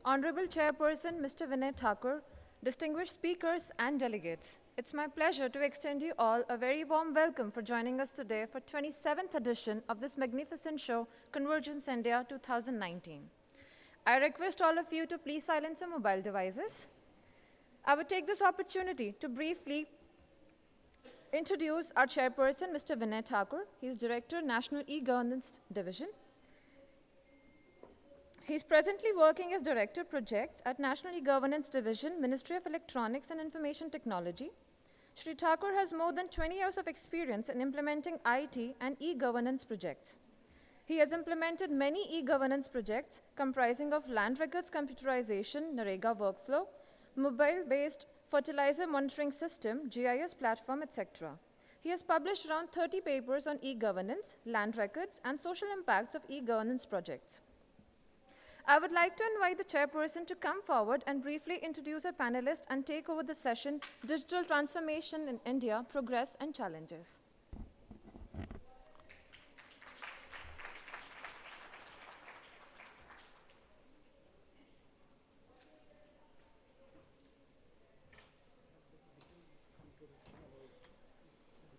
Honorable Chairperson Mr. Vinay Thakur, distinguished speakers and delegates, it's my pleasure to extend you all a very warm welcome for joining us today for 27th edition of this magnificent show, Convergence India 2019. I request all of you to please silence your mobile devices. I would take this opportunity to briefly introduce our chairperson, Mr. Vinay Thakur. He is Director, National E-Governance Division. He is presently working as Director Projects at National E-Governance Division, Ministry of Electronics and Information Technology. Shri Thakur has more than 20 years of experience in implementing IT and e-governance projects. He has implemented many e-governance projects comprising of land records computerization, NREGA workflow, mobile-based fertilizer monitoring system, GIS platform, etc. He has published around 30 papers on e-governance, land records, and social impacts of e-governance projects. I would like to invite the chairperson to come forward and briefly introduce our panelists and take over the session, Digital Transformation in India, Progress and Challenges.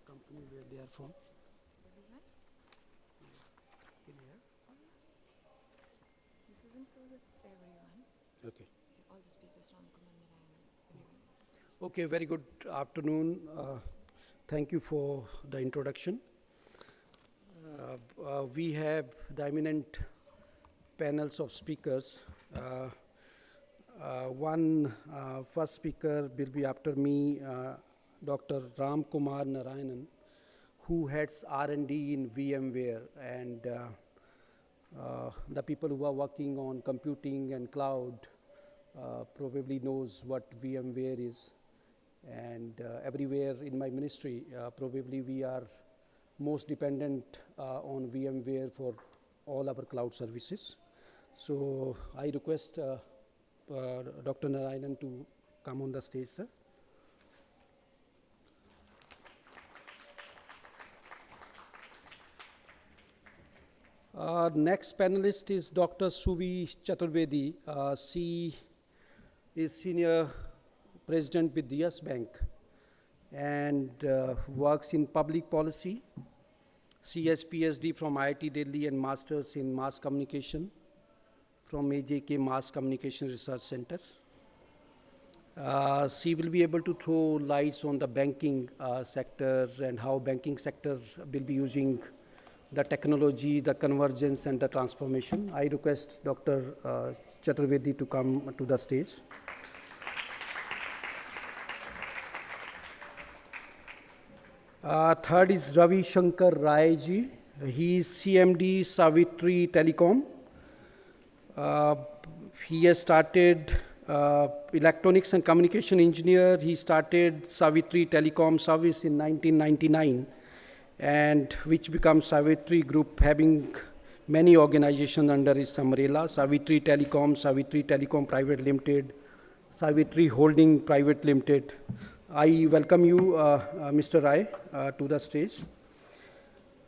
Company where they are from. This is inclusive of everyone. Okay. All the speakers, Ramkumar, Narayanan, Okay, very good afternoon. Thank you for the introduction. We have the eminent panels of speakers. First speaker will be after me, Dr. Ramkumar Narayanan, who heads R&D in VMware, and the people who are working on computing and cloud probably knows what VMware is. And everywhere in my ministry, probably we are most dependent on VMware for all our cloud services. So I request Dr. Narayanan to come on the stage, sir. Next panelist is Dr. Subi Chaturvedi. She is Senior President with Yes Bank and works in public policy. She has PhD from IIT Delhi and Masters in Mass Communication from AJK Mass Communication Research Center. She will be able to throw lights on the banking sector and how banking sector will be using the technology, the convergence, and the transformation. I request Dr. Chaturvedi to come to the stage. Third is Ravi Shankar Raiji. He is CMD SAVITRI Telecom. He has started electronics and communication engineer. He started SAVITRI Telecom service in 1999. And which becomes SAVITRI Group, having many organizations under its umbrella: SAVITRI Telecom Private Limited, SAVITRI Holding Private Limited. I welcome you, Mr. Rai, to the stage.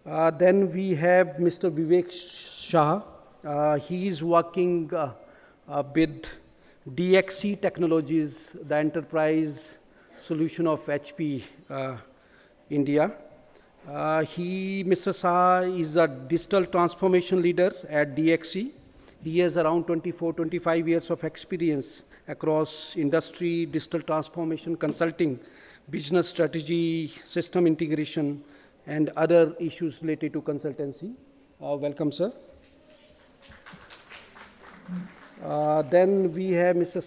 Then we have Mr. Vivek Saha. He is working with DXC Technologies, the enterprise solution of HP India. Mr. Saha is a digital transformation leader at DXC. He has around 25 years of experience across industry, digital transformation, consulting, business strategy, system integration, and other issues related to consultancy. Welcome, sir. Then we have Mr.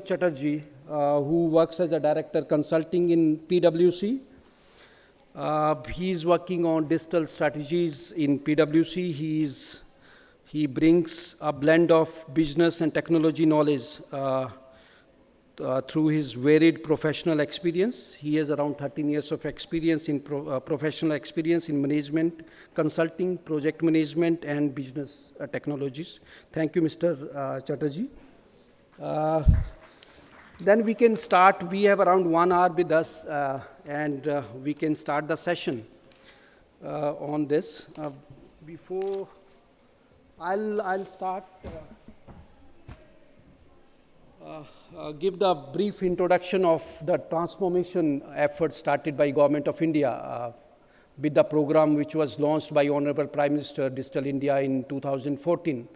Chatterjee, who works as a director consulting in PwC. He is working on digital strategies in PwC. He brings a blend of business and technology knowledge through his varied professional experience. He has around 13 years of experience in professional experience in management, consulting, project management, and business technologies. Thank you, Mr. Chatterjee. Then we can start. We have around 1 hour with us, and we can start the session on this. Before I'll start. give the brief introduction of the transformation efforts started by Government of India with the program which was launched by Honorable Prime Minister Digital India in 2014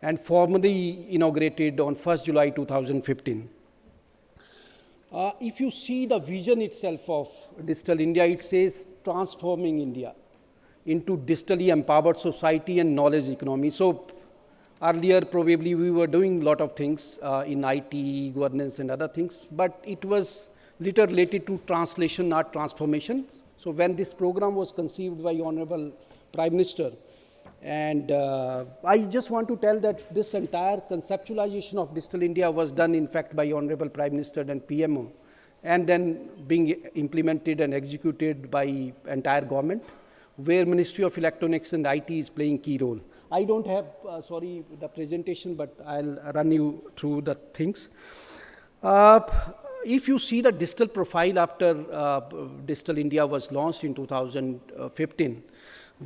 and formally inaugurated on 1st July 2015. If you see the vision itself of Digital India, it says transforming India into digitally empowered society and knowledge economy. So earlier, probably we were doing a lot of things in IT, governance and other things, but it was little related to translation, not transformation. So when this program was conceived by Honorable Prime Minister, and I just want to tell that this entire conceptualization of Digital India was done in fact by Honorable Prime Minister and PMO, and then being implemented and executed by entire government, where Ministry of Electronics and IT is playing key role. I don't have, sorry, the presentation, but I'll run you through the things. If you see the digital profile after Digital India was launched in 2015,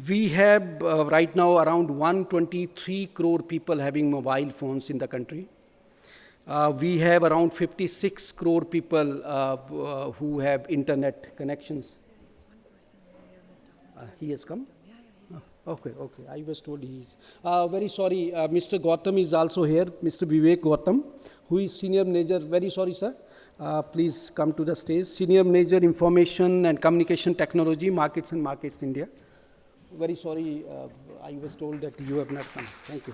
we have right now around 123 crore people having mobile phones in the country. We have around 56 crore people who have internet connections. He has come? Okay. I was told he is. Very sorry, Mr. Gautam is also here, Mr. Vivek Gautam, who is Senior Manager. Very sorry, sir. Please come to the stage. Senior Manager, Information and Communication Technology, Markets&Markets India. Very sorry, I was told that you have not come. Thank you.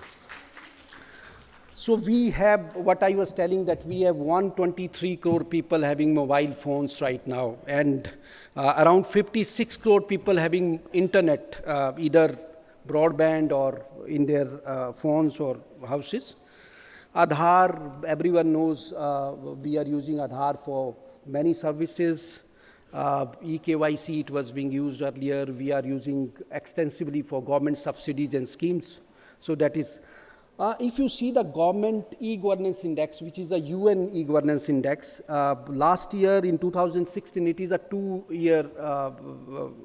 So we have, what I was telling, that we have 123 crore people having mobile phones right now, and around 56 crore people having internet, either broadband or in their phones or houses. Aadhaar, everyone knows we are using Aadhaar for many services. eKYC, it was being used earlier. We are using extensively for government subsidies and schemes. So that is, if you see the government e-governance index, which is a UN e-governance index, last year in 2016, it is a 2-year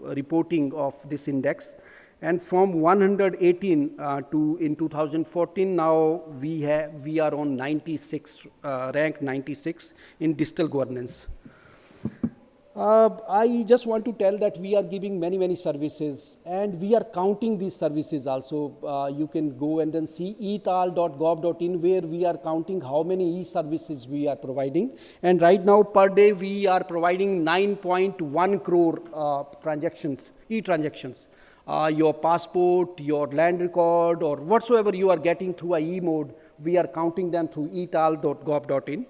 reporting of this index. And from 118 to in 2014, now we are on 96, rank 96 in digital governance. I just want to tell that we are giving many services, and we are counting these services also. You can go and then see etal.gov.in, where we are counting how many e-services we are providing. And right now, per day, we are providing 9.1 crore transactions, e-transactions. Your passport, your land record, or whatsoever you are getting through a e-mode, we are counting them through etal.gov.in.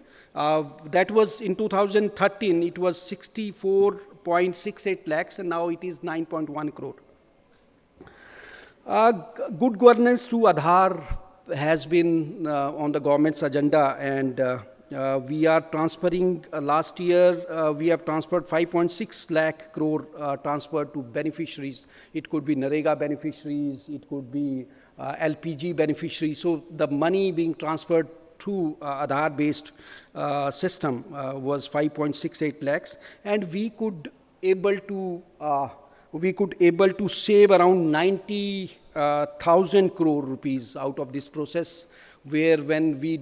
That was in 2013, it was 64.68 lakhs, and now it is 9.1 crore. Good governance through Aadhaar has been on the government's agenda, and we are transferring, last year, we have transferred 5.6 lakh crore transferred to beneficiaries. It could be Narega beneficiaries, it could be LPG beneficiaries. So the money being transferred through Aadhaar-based system was 5.68 lakhs, and we could able to save around 90,000 crore rupees out of this process, where when we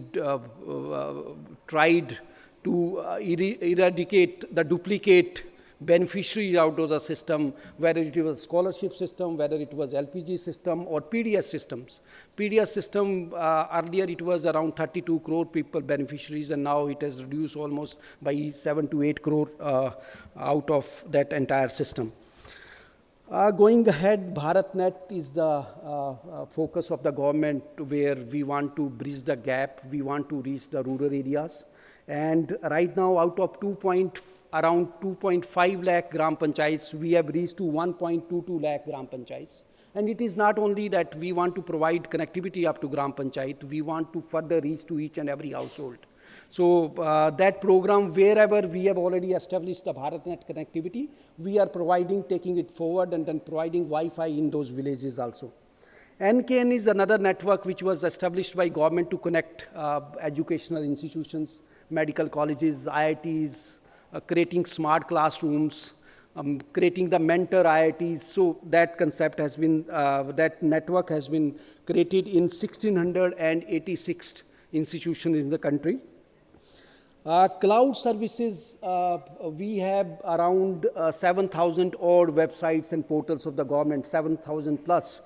tried to eradicate the duplicate beneficiaries out of the system, whether it was scholarship system, whether it was LPG system or PDS systems. PDS system, earlier it was around 32 crore people beneficiaries, and now it has reduced almost by 7 to 8 crore out of that entire system. Going ahead, BharatNet is the focus of the government, where we want to bridge the gap. We want to reach the rural areas. And right now, out of around 2.5 lakh gram panchayats, we have reached to 1.22 lakh gram panchayats. And it is not only that we want to provide connectivity up to gram panchayat, we want to further reach to each and every household. So that program, wherever we have already established the BharatNet connectivity, we are providing, taking it forward, and then providing Wi-Fi in those villages also. NKN is another network which was established by government to connect educational institutions, medical colleges, IITs, creating smart classrooms, creating the mentor IITs. So that concept has been, that network has been created in 1,686 institutions in the country. Cloud services, we have around 7,000 odd websites and portals of the government, 7,000 plus.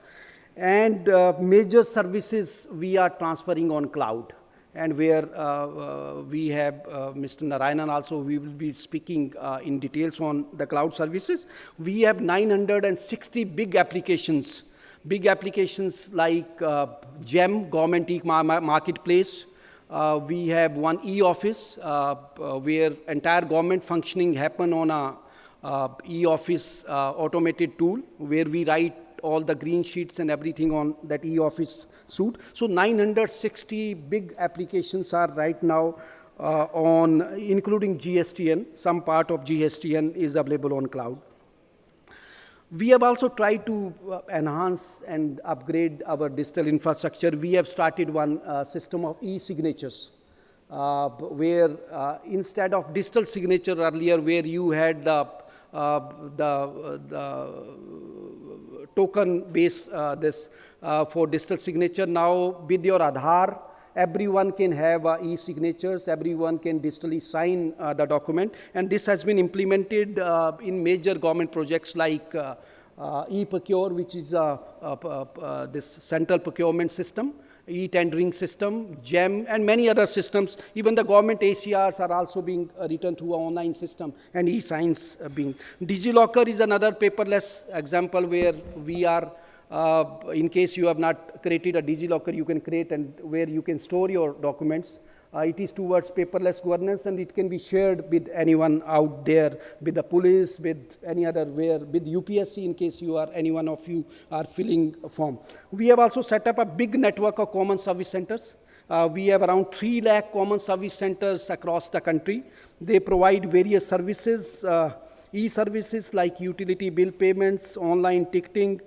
And major services we are transferring on cloud. And where we have Mr. Narayanan also, we will be speaking in details on the cloud services. We have 960 big applications like GEM, Government E-Marketplace. We have one e-office where entire government functioning happen on a e-office automated tool where we write all the green sheets and everything on that e-office suite. So 960 big applications are right now on, including GSTN. Some part of GSTN is available on cloud. We have also tried to enhance and upgrade our digital infrastructure. We have started one system of e-signatures, where instead of digital signature earlier, where you had the token-based for digital signature, now with your Aadhaar, everyone can have e-signatures, everyone can digitally sign the document. And this has been implemented in major government projects like e-procure, which is this central procurement system, e-tendering system, GEM, and many other systems. Even the government ACRs are also being written through an online system, and e-signs being. DigiLocker is another paperless example where we are, in case you have not created a DigiLocker, you can create and where you can store your documents. It is towards paperless governance, and it can be shared with anyone out there, with the police, with any other, where with UPSC, in case you are, any one of you are filling a form. We have also set up a big network of common service centers. We have around 3 lakh common service centers across the country. They provide various services, e-services like utility bill payments, online ticketing,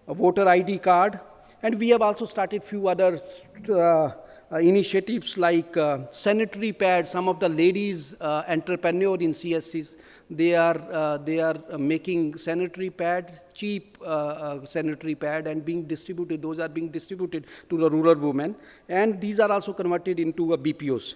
a voter ID card. And we have also started few other initiatives like sanitary pads. Some of the ladies entrepreneur in CSCs, they are making sanitary pad, cheap sanitary pad, and being distributed. Those are being distributed to the rural women, and these are also converted into BPOs.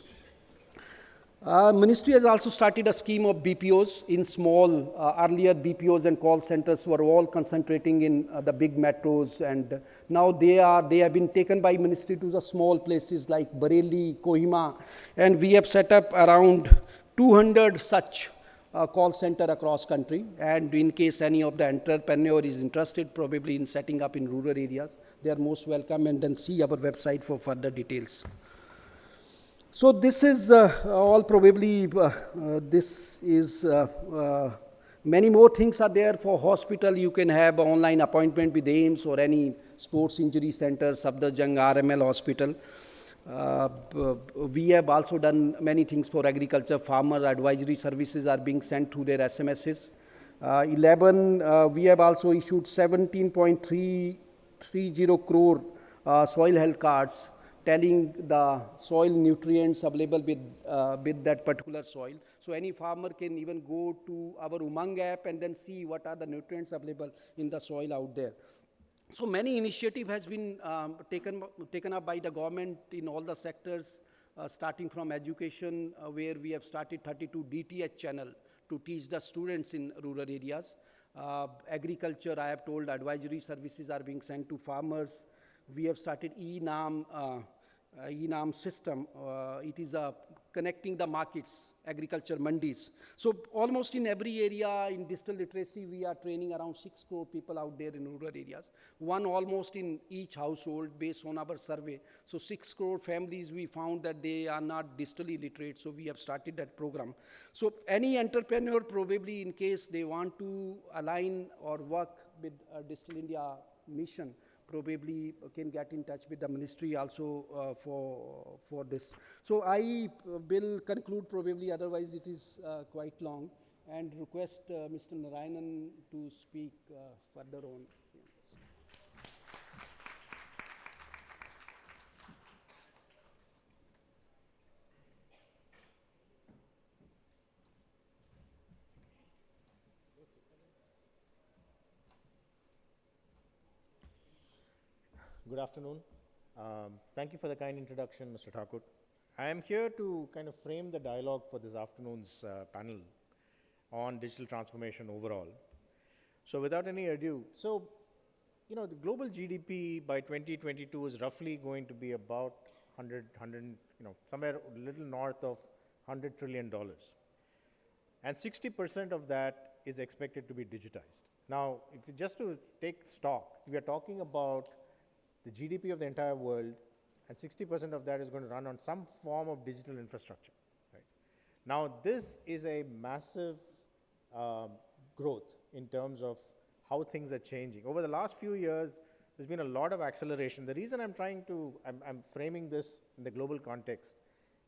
Ministry has also started a scheme of BPOs in small, earlier BPOs and call centers were all concentrating in the big metros, and now they have been taken by ministry to the small places like Bareilly, Kohima, and we have set up around 200 such call center across country. And in case any of the entrepreneur is interested probably in setting up in rural areas, they are most welcome, and then see our website for further details. So this is all probably, this is, many more things are there for hospital. You can have an online appointment with AIMS or any sports injury center, Safdarjung, RML hospital. We have also done many things for agriculture. Farmer advisory services are being sent through their SMSs. 11, we have also issued 17.330 crore soil health cards, telling the soil nutrients available with that particular soil. So any farmer can even go to our Umang app and then see what are the nutrients available in the soil out there. So many initiative has been taken up by the government in all the sectors, starting from education, where we have started 32 DTH channel to teach the students in rural areas. Agriculture, I have told, advisory services are being sent to farmers. We have started e-Naam system. It is connecting the markets, agriculture mandis. So almost in every area in digital literacy, we are training around 6 crore people out there in rural areas. One almost in each household based on our survey. So 6 crore families, we found that they are not digitally literate. So we have started that program. So any entrepreneur probably, in case they want to align or work with Digital India mission, probably can get in touch with the ministry also for this. So I will conclude probably, otherwise it is quite long, and request Mr. Narayanan to speak further on. Good afternoon. Thank you for the kind introduction, Mr. Thakur. I am here to kind of frame the dialogue for this afternoon's panel on digital transformation overall. So without any ado, the global GDP by 2022 is roughly going to be about 100, somewhere a little north of $100 trillion. And 60% of that is expected to be digitized. Now, if you just to take stock, we are talking about the GDP of the entire world, and 60% of that is going to run on some form of digital infrastructure. Right? Now, this is a massive growth in terms of how things are changing. Over the last few years, there's been a lot of acceleration. The reason I'm framing this in the global context,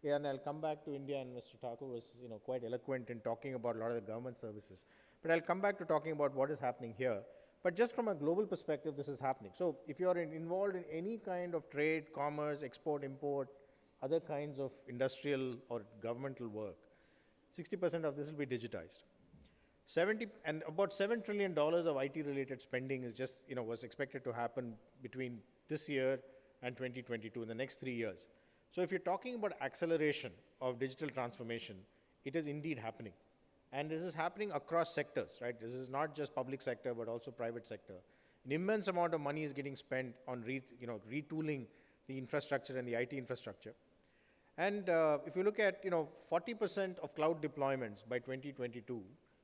and I'll come back to India, and Mr. Thakur was quite eloquent in talking about a lot of the government services. But I'll come back to talking about what is happening here. But just from a global perspective, this is happening. So if you're involved in any kind of trade, commerce, export, import, other kinds of industrial or governmental work, 60% of this will be digitized. About $7 trillion of IT-related spending is just, was expected to happen between this year and 2022, in the next 3 years. So if you're talking about acceleration of digital transformation, it is indeed happening. And this is happening across sectors, right? This is not just public sector, but also private sector. An immense amount of money is getting spent on retooling the infrastructure and the IT infrastructure. And if you look at 40% of cloud deployments by 2022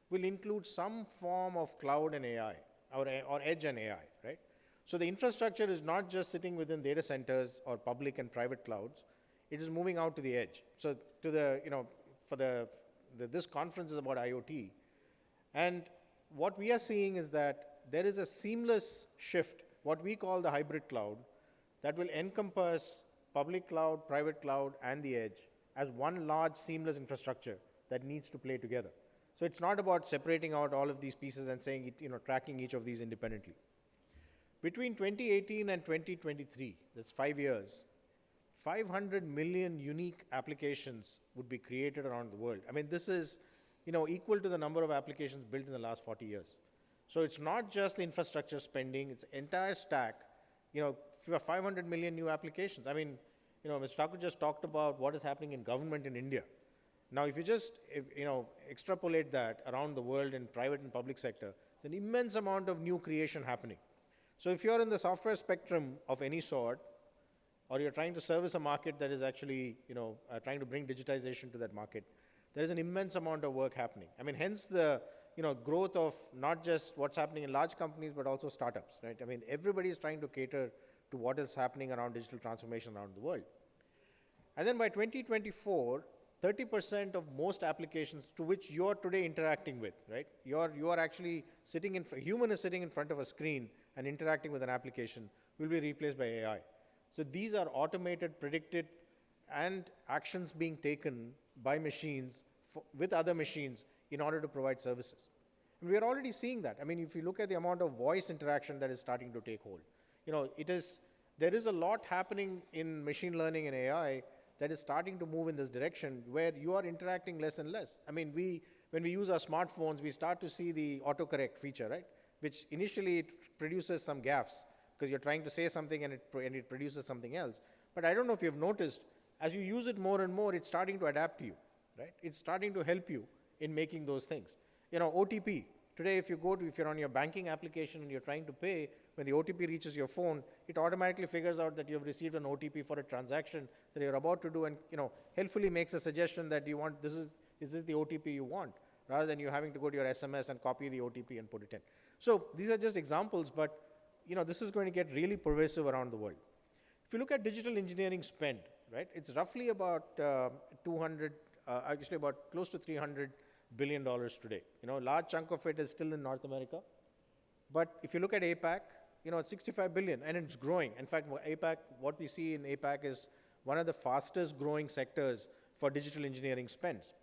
will include some form of cloud and AI, or edge and AI, right? So the infrastructure is not just sitting within data centers or public and private clouds. It is moving out to the edge. So to this conference is about IoT. And what we are seeing is that there is a seamless shift, what we call the hybrid cloud, that will encompass public cloud, private cloud, and the edge as one large seamless infrastructure that needs to play together. So it's not about separating out all of these pieces and saying, tracking each of these independently. Between 2018 and 2023, that's 5 years, 500 million unique applications would be created around the world. I mean, this is, equal to the number of applications built in the last 40 years. So it's not just the infrastructure spending, it's entire stack, 500 million new applications. I mean, Mr. Thakur just talked about what is happening in government in India. Now, if you just, extrapolate that around the world in private and public sector, there's an immense amount of new creation happening. So if you're in the software spectrum of any sort, or you're trying to service a market that is actually, trying to bring digitization to that market, there is an immense amount of work happening. I mean, hence the, growth of not just what's happening in large companies, but also startups, right? I mean, everybody is trying to cater to what is happening around digital transformation around the world. And then by 2024, 30% of most applications to which you are today interacting with, right? You are actually human is sitting in front of a screen and interacting with an application will be replaced by AI. So these are automated, predicted, and actions being taken by machines with other machines in order to provide services. And we are already seeing that. I mean, if you look at the amount of voice interaction that is starting to take hold, there is a lot happening in machine learning and AI that is starting to move in this direction where you are interacting less and less. I mean, when we use our smartphones, we start to see the autocorrect feature, right? Which initially it produces some gaffes because you're trying to say something and it produces something else. But I don't know if you've noticed, as you use it more and more, it's starting to adapt to you, right? It's starting to help you in making those things. OTP. Today, if you're on your banking application and you're trying to pay, when the OTP reaches your phone, it automatically figures out that you've received an OTP for a transaction that you're about to do and, helpfully makes a suggestion that you want, is this the OTP you want? Rather than you having to go to your SMS and copy the OTP and put it in. So these are just examples, but, this is going to get really pervasive around the world. If you look at digital engineering spend, right, it's roughly about about close to $300 billion today. A large chunk of it is still in North America. But if you look at APAC, it's 65 billion and it's growing. In fact, APAC, what we see in APAC is one of the fastest growing sectors for digital engineering spends.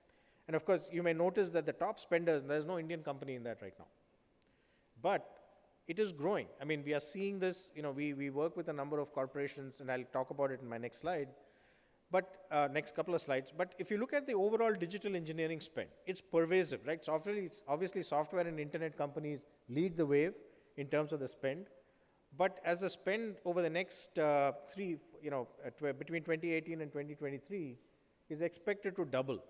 And of course, you may notice that the top spenders, there's no Indian company in that right now. But it is growing. I mean, we are seeing this, we work with a number of corporations, and I'll talk about it in my next slide, but next couple of slides. But if you look at the overall digital engineering spend, it's pervasive, right? So obviously, software and internet companies lead the wave in terms of the spend. But as the spend over the next between 2018 and 2023, is expected to double,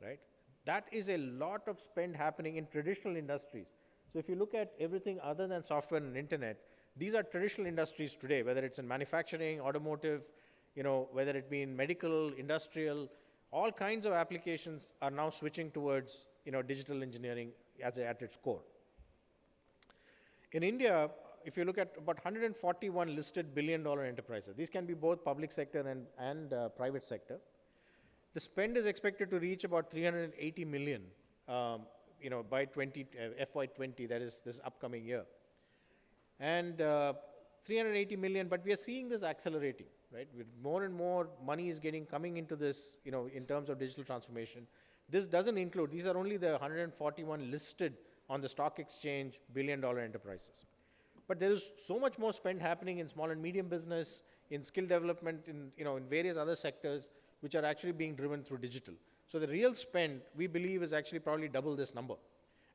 right? That is a lot of spend happening in traditional industries. So if you look at everything other than software and internet, these are traditional industries today, whether it's in manufacturing, automotive, whether it be in medical, industrial, all kinds of applications are now switching towards, digital engineering at its core. In India, if you look at about 141 listed billion-dollar enterprises, these can be both public sector and private sector. The spend is expected to reach about 380 million, by FY20, that is this upcoming year. And 380 million, but we are seeing this accelerating, right? With more and more money is coming into this, in terms of digital transformation. This doesn't include, these are only the 141 listed on the stock exchange billion-dollar enterprises. But there is so much more spend happening in small and medium business, in skill development, in various other sectors, which are actually being driven through digital. So the real spend, we believe, is actually probably double this number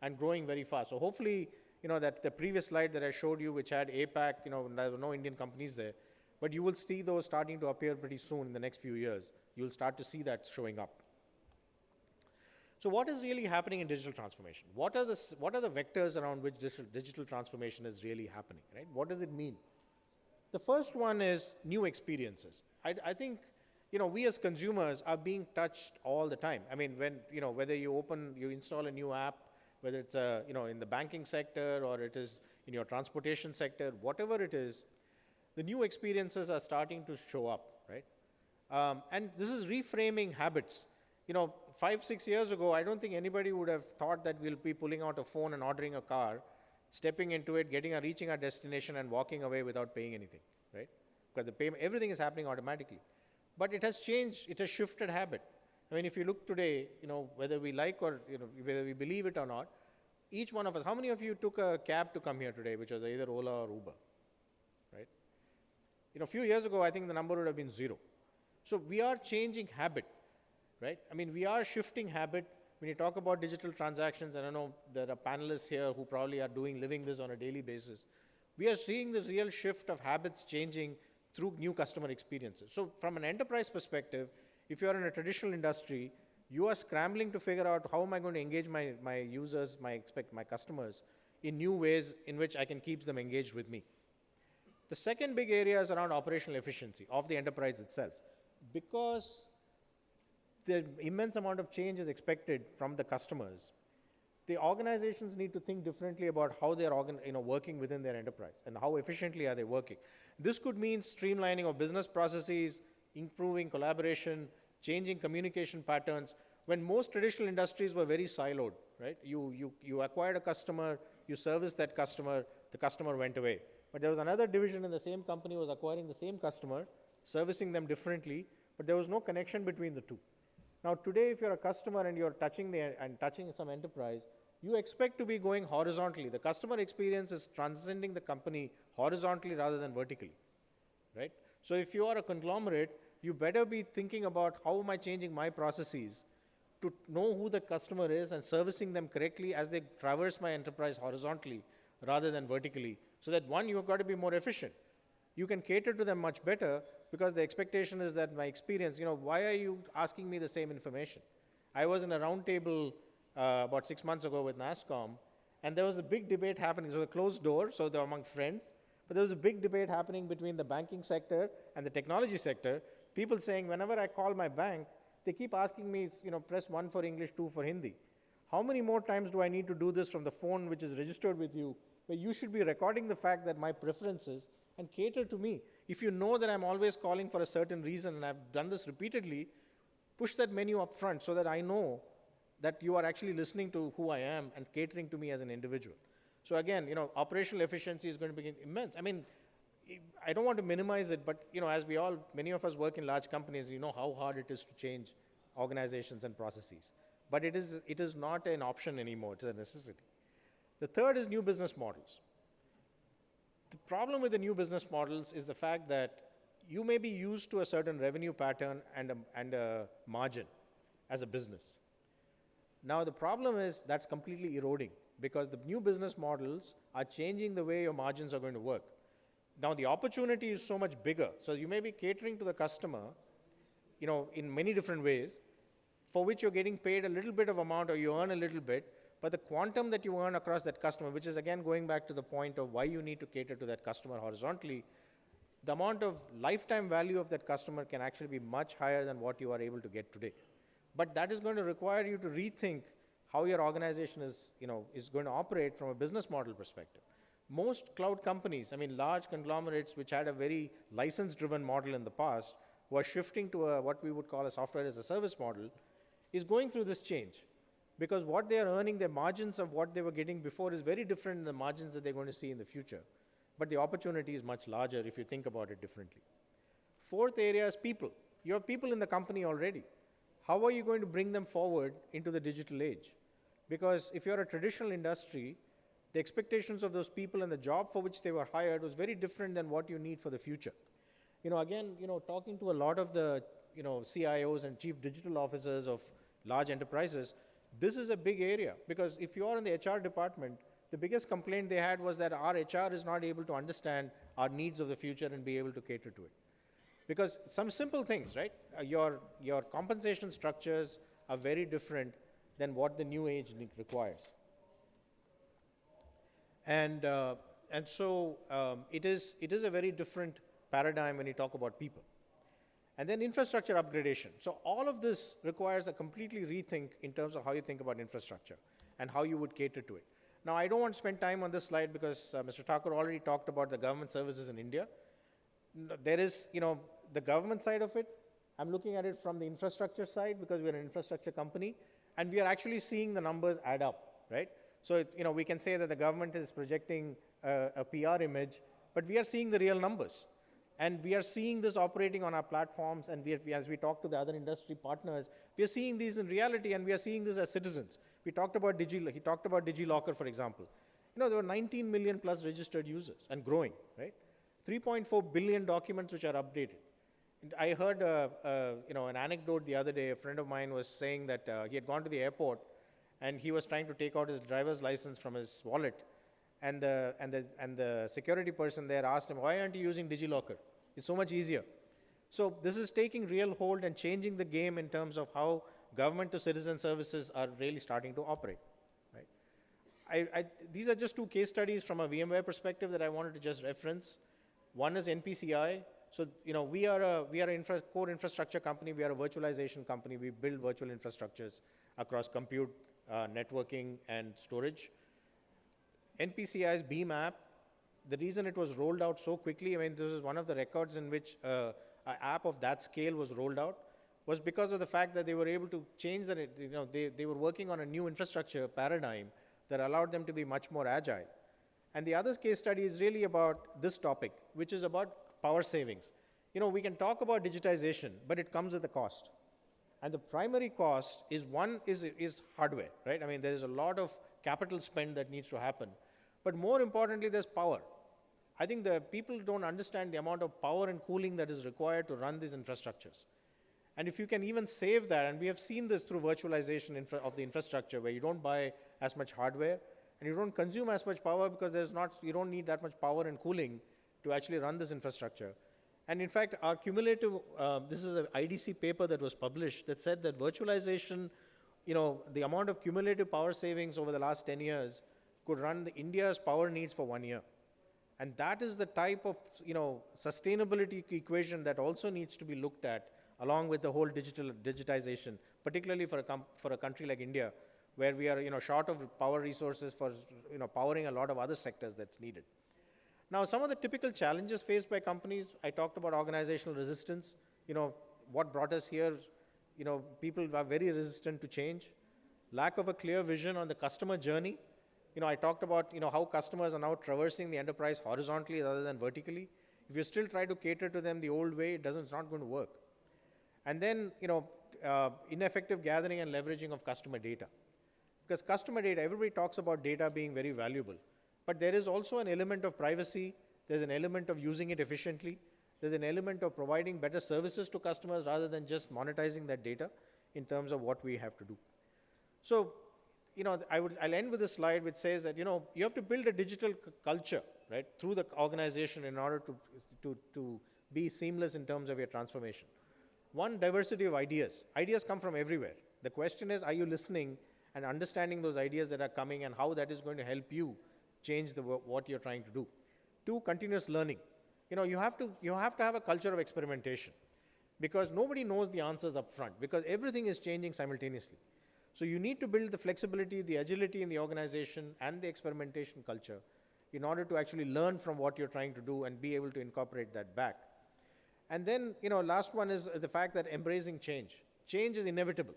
and growing very fast. So hopefully, that the previous slide that I showed you, which had APAC, there were no Indian companies there, but you will see those starting to appear pretty soon in the next few years. You'll start to see that showing up. So what is really happening in digital transformation? What are the vectors around which digital transformation is really happening, right? What does it mean? The first one is new experiences. I think, we as consumers are being touched all the time. I mean, when, whether you install a new app, whether it's, in the banking sector or it is in your transportation sector, whatever it is, the new experiences are starting to show up, right? And this is reframing habits. 5-6 years ago, I don't think anybody would have thought that we'll be pulling out a phone and ordering a car, stepping into it, reaching our destination and walking away without paying anything, right? Because everything is happening automatically. But it has changed, it has shifted habit. I mean, if you look today, whether we like or, whether we believe it or not, each one of us, how many of you took a cab to come here today, which was either Ola or Uber, right? A few years ago, I think the number would have been 0. So we are changing habit, right? I mean, we are shifting habit. When you talk about digital transactions, and I know there are panelists here who probably are living this on a daily basis, we are seeing the real shift of habits changing through new customer experiences. So from an enterprise perspective, if you are in a traditional industry, you are scrambling to figure out how am I going to engage my users, my customers in new ways in which I can keep them engaged with me. The second big area is around operational efficiency of the enterprise itself. Because the immense amount of change is expected from the customers, the organizations need to think differently about how they're working within their enterprise and how efficiently are they working. This could mean streamlining of business processes, improving collaboration, changing communication patterns, when most traditional industries were very siloed, right? You acquired a customer, you serviced that customer, the customer went away. But there was another division in the same company was acquiring the same customer, servicing them differently, but there was no connection between the two. Now today, if you're a customer and you're touching some enterprise, you expect to be going horizontally. The customer experience is transcending the company horizontally rather than vertically, right? So if you are a conglomerate, you better be thinking about how am I changing my processes to know who the customer is and servicing them correctly as they traverse my enterprise horizontally rather than vertically. So that one, you've got to be more efficient. You can cater to them much better because the expectation is that my experience, why are you asking me the same information? I was in a round table about 6 months ago with NASSCOM, and there was a big debate happening. It was a closed door, so they were among friends, but there was a big debate happening between the banking sector and the technology sector. People saying, whenever I call my bank, they keep asking me, press 1 for English, 2 for Hindi. How many more times do I need to do this from the phone which is registered with you, where you should be recording the fact that my preferences and cater to me. If you know that I'm always calling for a certain reason and I've done this repeatedly, push that menu up front so that I know that you are actually listening to who I am and catering to me as an individual. So again, operational efficiency is going to be immense. I mean, I don't want to minimize it, but as many of us work in large companies, you know how hard it is to change organizations and processes. But it is not an option anymore, it's a necessity. The third is new business models. The problem with the new business models is the fact that you may be used to a certain revenue pattern and a margin as a business. Now the problem is that's completely eroding because the new business models are changing the way your margins are going to work. Now the opportunity is so much bigger. So you may be catering to the customer, in many different ways, for which you're getting paid a little bit of amount or you earn a little bit, but the quantum that you earn across that customer, which is again going back to the point of why you need to cater to that customer horizontally, the amount of lifetime value of that customer can actually be much higher than what you are able to get today. But that is going to require you to rethink how your organization is, is going to operate from a business model perspective. Most cloud companies, I mean, large conglomerates which had a very license-driven model in the past, were shifting to what we would call a software as a service model, is going through this change. Because what they are earning, their margins of what they were getting before is very different than the margins that they're going to see in the future. But the opportunity is much larger if you think about it differently. Fourth area is people. You have people in the company already. How are you going to bring them forward into the digital age? Because if you're a traditional industry, the expectations of those people and the job for which they were hired was very different than what you need for the future. Again, talking to a lot of the, CIOs and chief digital officers of large enterprises, this is a big area. Because if you are in the HR department, the biggest complaint they had was that our HR is not able to understand our needs of the future and be able to cater to it. Because some simple things, right? Your compensation structures are very different than what the new age requires. And so it is a very different paradigm when you talk about people. And then infrastructure upgradation. So all of this requires a completely rethink in terms of how you think about infrastructure and how you would cater to it. Now, I don't want to spend time on this slide because Mr. Thakur already talked about the government services in India. There is, the government side of it. I'm looking at it from the infrastructure side because we're an infrastructure company, and we are actually seeing the numbers add up, right? So, we can say that the government is projecting a PR image, but we are seeing the real numbers. And we are seeing this operating on our platforms, and as we talk to the other industry partners, we are seeing these in reality, and we are seeing this as citizens. He talked about DigiLocker, for example. There were 19 million plus registered users and growing, right? 3.4 billion documents which are updated. And I heard, an anecdote the other day. A friend of mine was saying that he had gone to the airport, and he was trying to take out his driver's license from his wallet. And the security person there asked him, why aren't you using DigiLocker? It's so much easier. So this is taking real hold and changing the game in terms of how government to citizen services are really starting to operate. Right? These are just two case studies from a VMware perspective that I wanted to just reference. One is NPCI. So we are a core infrastructure company. We are a virtualization company. We build virtual infrastructures across compute, networking, and storage. NPCI's Beam app, the reason it was rolled out so quickly, this is one of the records in which an app of that scale was rolled out, was because of the fact that they were able to change that, they were working on a new infrastructure paradigm that allowed them to be much more agile. And the other case study is really about this topic, which is about power savings. We can talk about digitization, but it comes with a cost. And the primary cost is hardware, right? There is a lot of capital spend that needs to happen. But more importantly, there's power. I think the people don't understand the amount of power and cooling that is required to run these infrastructures. And if you can even save that, and we have seen this through virtualization of the infrastructure, where you don't buy as much hardware, and you don't consume as much power because you don't need that much power and cooling to actually run this infrastructure. And in fact, our cumulative, this is an IDC paper that was published that said that virtualization, the amount of cumulative power savings over the last 10 years could run India's power needs for 1 year. And that is the type of, sustainability equation that also needs to be looked at along with the whole digitization, particularly for a country like India, where we are, short of power resources for, powering a lot of other sectors that's needed. Now, some of the typical challenges faced by companies, I talked about organizational resistance. What brought us here, people are very resistant to change. Lack of a clear vision on the customer journey. I talked about, how customers are now traversing the enterprise horizontally rather than vertically. If you still try to cater to them the old way, it's not going to work. And then, ineffective gathering and leveraging of customer data. Because customer data, everybody talks about data being very valuable. But there is also an element of privacy. There's an element of using it efficiently. There's an element of providing better services to customers rather than just monetizing that data in terms of what we have to do. So, I'll end with a slide which says that, you have to build a digital culture, right, through the organization in order to be seamless in terms of your transformation. One, diversity of ideas. Ideas come from everywhere. The question is, are you listening and understanding those ideas that are coming and how that is going to help you change what you're trying to do? Two, continuous learning. You have to have a culture of experimentation, because nobody knows the answers up front, because everything is changing simultaneously. So you need to build the flexibility, the agility in the organization and the experimentation culture in order to actually learn from what you're trying to do and be able to incorporate that back. And then, last one is the fact that embracing change. Change is inevitable.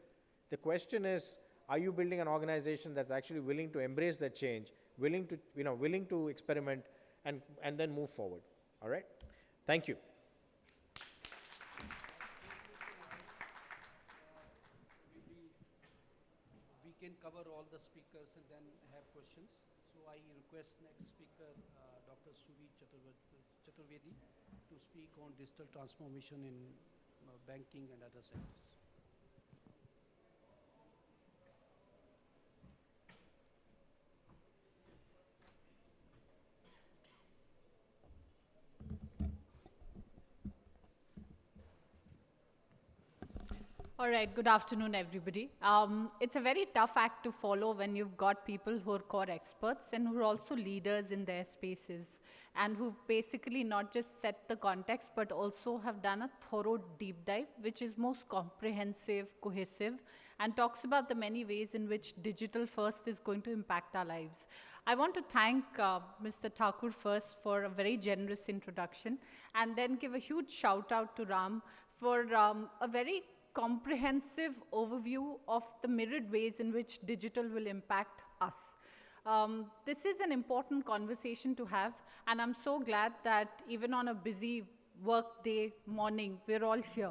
The question is, are you building an organization that's actually willing to embrace that change, willing to experiment and then move forward? All right? Thank you. We can cover all the speakers and then have questions. So I request next speaker, Dr. Subi Chaturvedi, to speak on digital transformation in banking and other sectors. All right, good afternoon, everybody. It's a very tough act to follow when you've got people who are core experts and who are also leaders in their spaces, and who've basically not just set the context, but also have done a thorough deep dive, which is most comprehensive, cohesive, and talks about the many ways in which digital first is going to impact our lives. I want to thank Mr. Thakur first for a very generous introduction, and then give a huge shout out to Ram for a very comprehensive overview of the myriad ways in which digital will impact us. This is an important conversation to have, and I'm so glad that even on a busy work day morning, we're all here.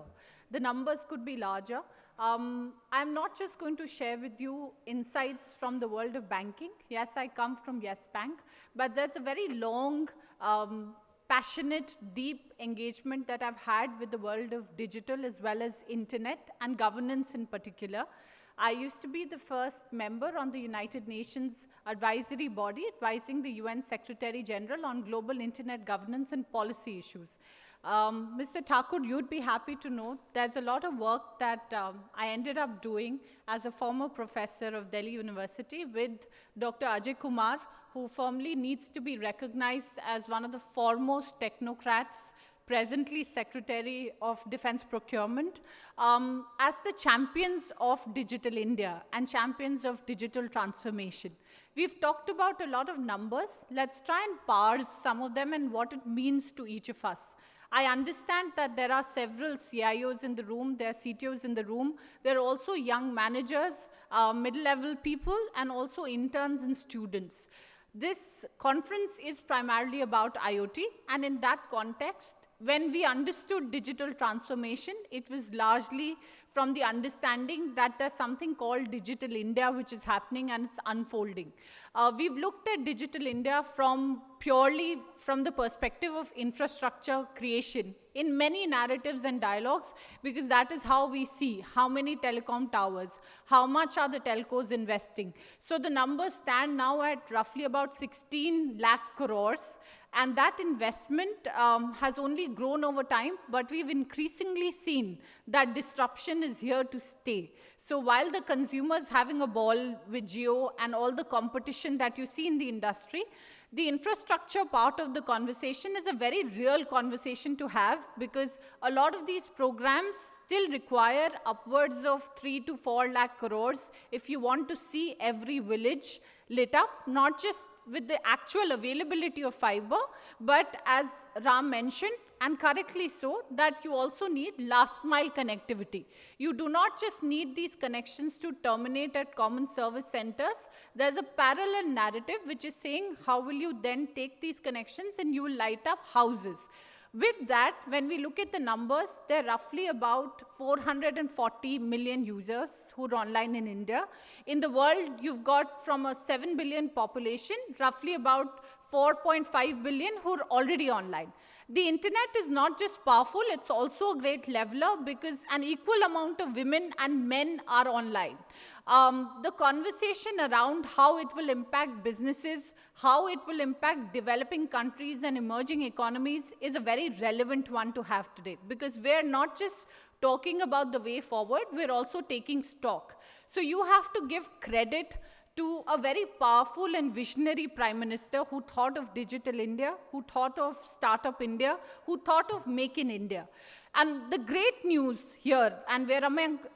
The numbers could be larger. I'm not just going to share with you insights from the world of banking. Yes, I come from Yes Bank, but there's a very long, passionate, deep engagement that I've had with the world of digital as well as internet and governance in particular. I used to be the first member on the United Nations advisory body advising the UN Secretary General on global internet governance and policy issues. Mr. Thakur, you'd be happy to know there's a lot of work that I ended up doing as a former professor of Delhi University with Dr. Ajay Kumar, who firmly needs to be recognized as one of the foremost technocrats, presently Secretary of Defense Procurement, as the champions of Digital India and champions of digital transformation. We've talked about a lot of numbers. Let's try and parse some of them and what it means to each of us. I understand that there are several CIOs in the room, there are CTOs in the room, there are also young managers, middle-level people, and also interns and students. This conference is primarily about IoT, and in that context, when we understood digital transformation, it was largely from the understanding that there's something called Digital India, which is happening and it's unfolding. We've looked at Digital India purely from the perspective of infrastructure creation in many narratives and dialogues, because that is how we see how many telecom towers, how much are the telcos investing. So the numbers stand now at roughly about 16 lakh crores. And that investment has only grown over time, but we've increasingly seen that disruption is here to stay. So while the consumer's having a ball with Jio and all the competition that you see in the industry, the infrastructure part of the conversation is a very real conversation to have, because a lot of these programs still require upwards of 3 to 4 lakh crores if you want to see every village lit up, not just with the actual availability of fiber, but as Ram mentioned, and correctly so, that you also need last mile connectivity. You do not just need these connections to terminate at common service centers. There's a parallel narrative which is saying, how will you then take these connections and you will light up houses? With that, when we look at the numbers, there are roughly about 440 million users who are online in India. In the world, you've got from a 7 billion population, roughly about 4.5 billion who are already online. The internet is not just powerful, it's also a great leveler, because an equal amount of women and men are online. The conversation around how it will impact businesses, how it will impact developing countries and emerging economies is a very relevant one to have today, because we're not just talking about the way forward, we're also taking stock. So you have to give credit to a very powerful and visionary Prime Minister who thought of Digital India, who thought of Startup India, who thought of Make in India. And the great news here, and we're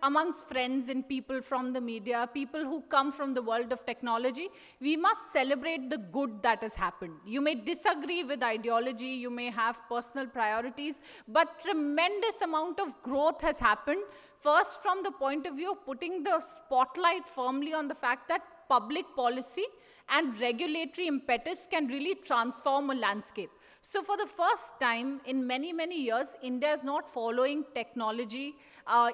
amongst friends and people from the media, people who come from the world of technology, we must celebrate the good that has happened. You may disagree with ideology, you may have personal priorities, but tremendous amount of growth has happened. First, from the point of view of putting the spotlight firmly on the fact that public policy and regulatory impetus can really transform a landscape. So for the first time in many, many years, India is not following technology.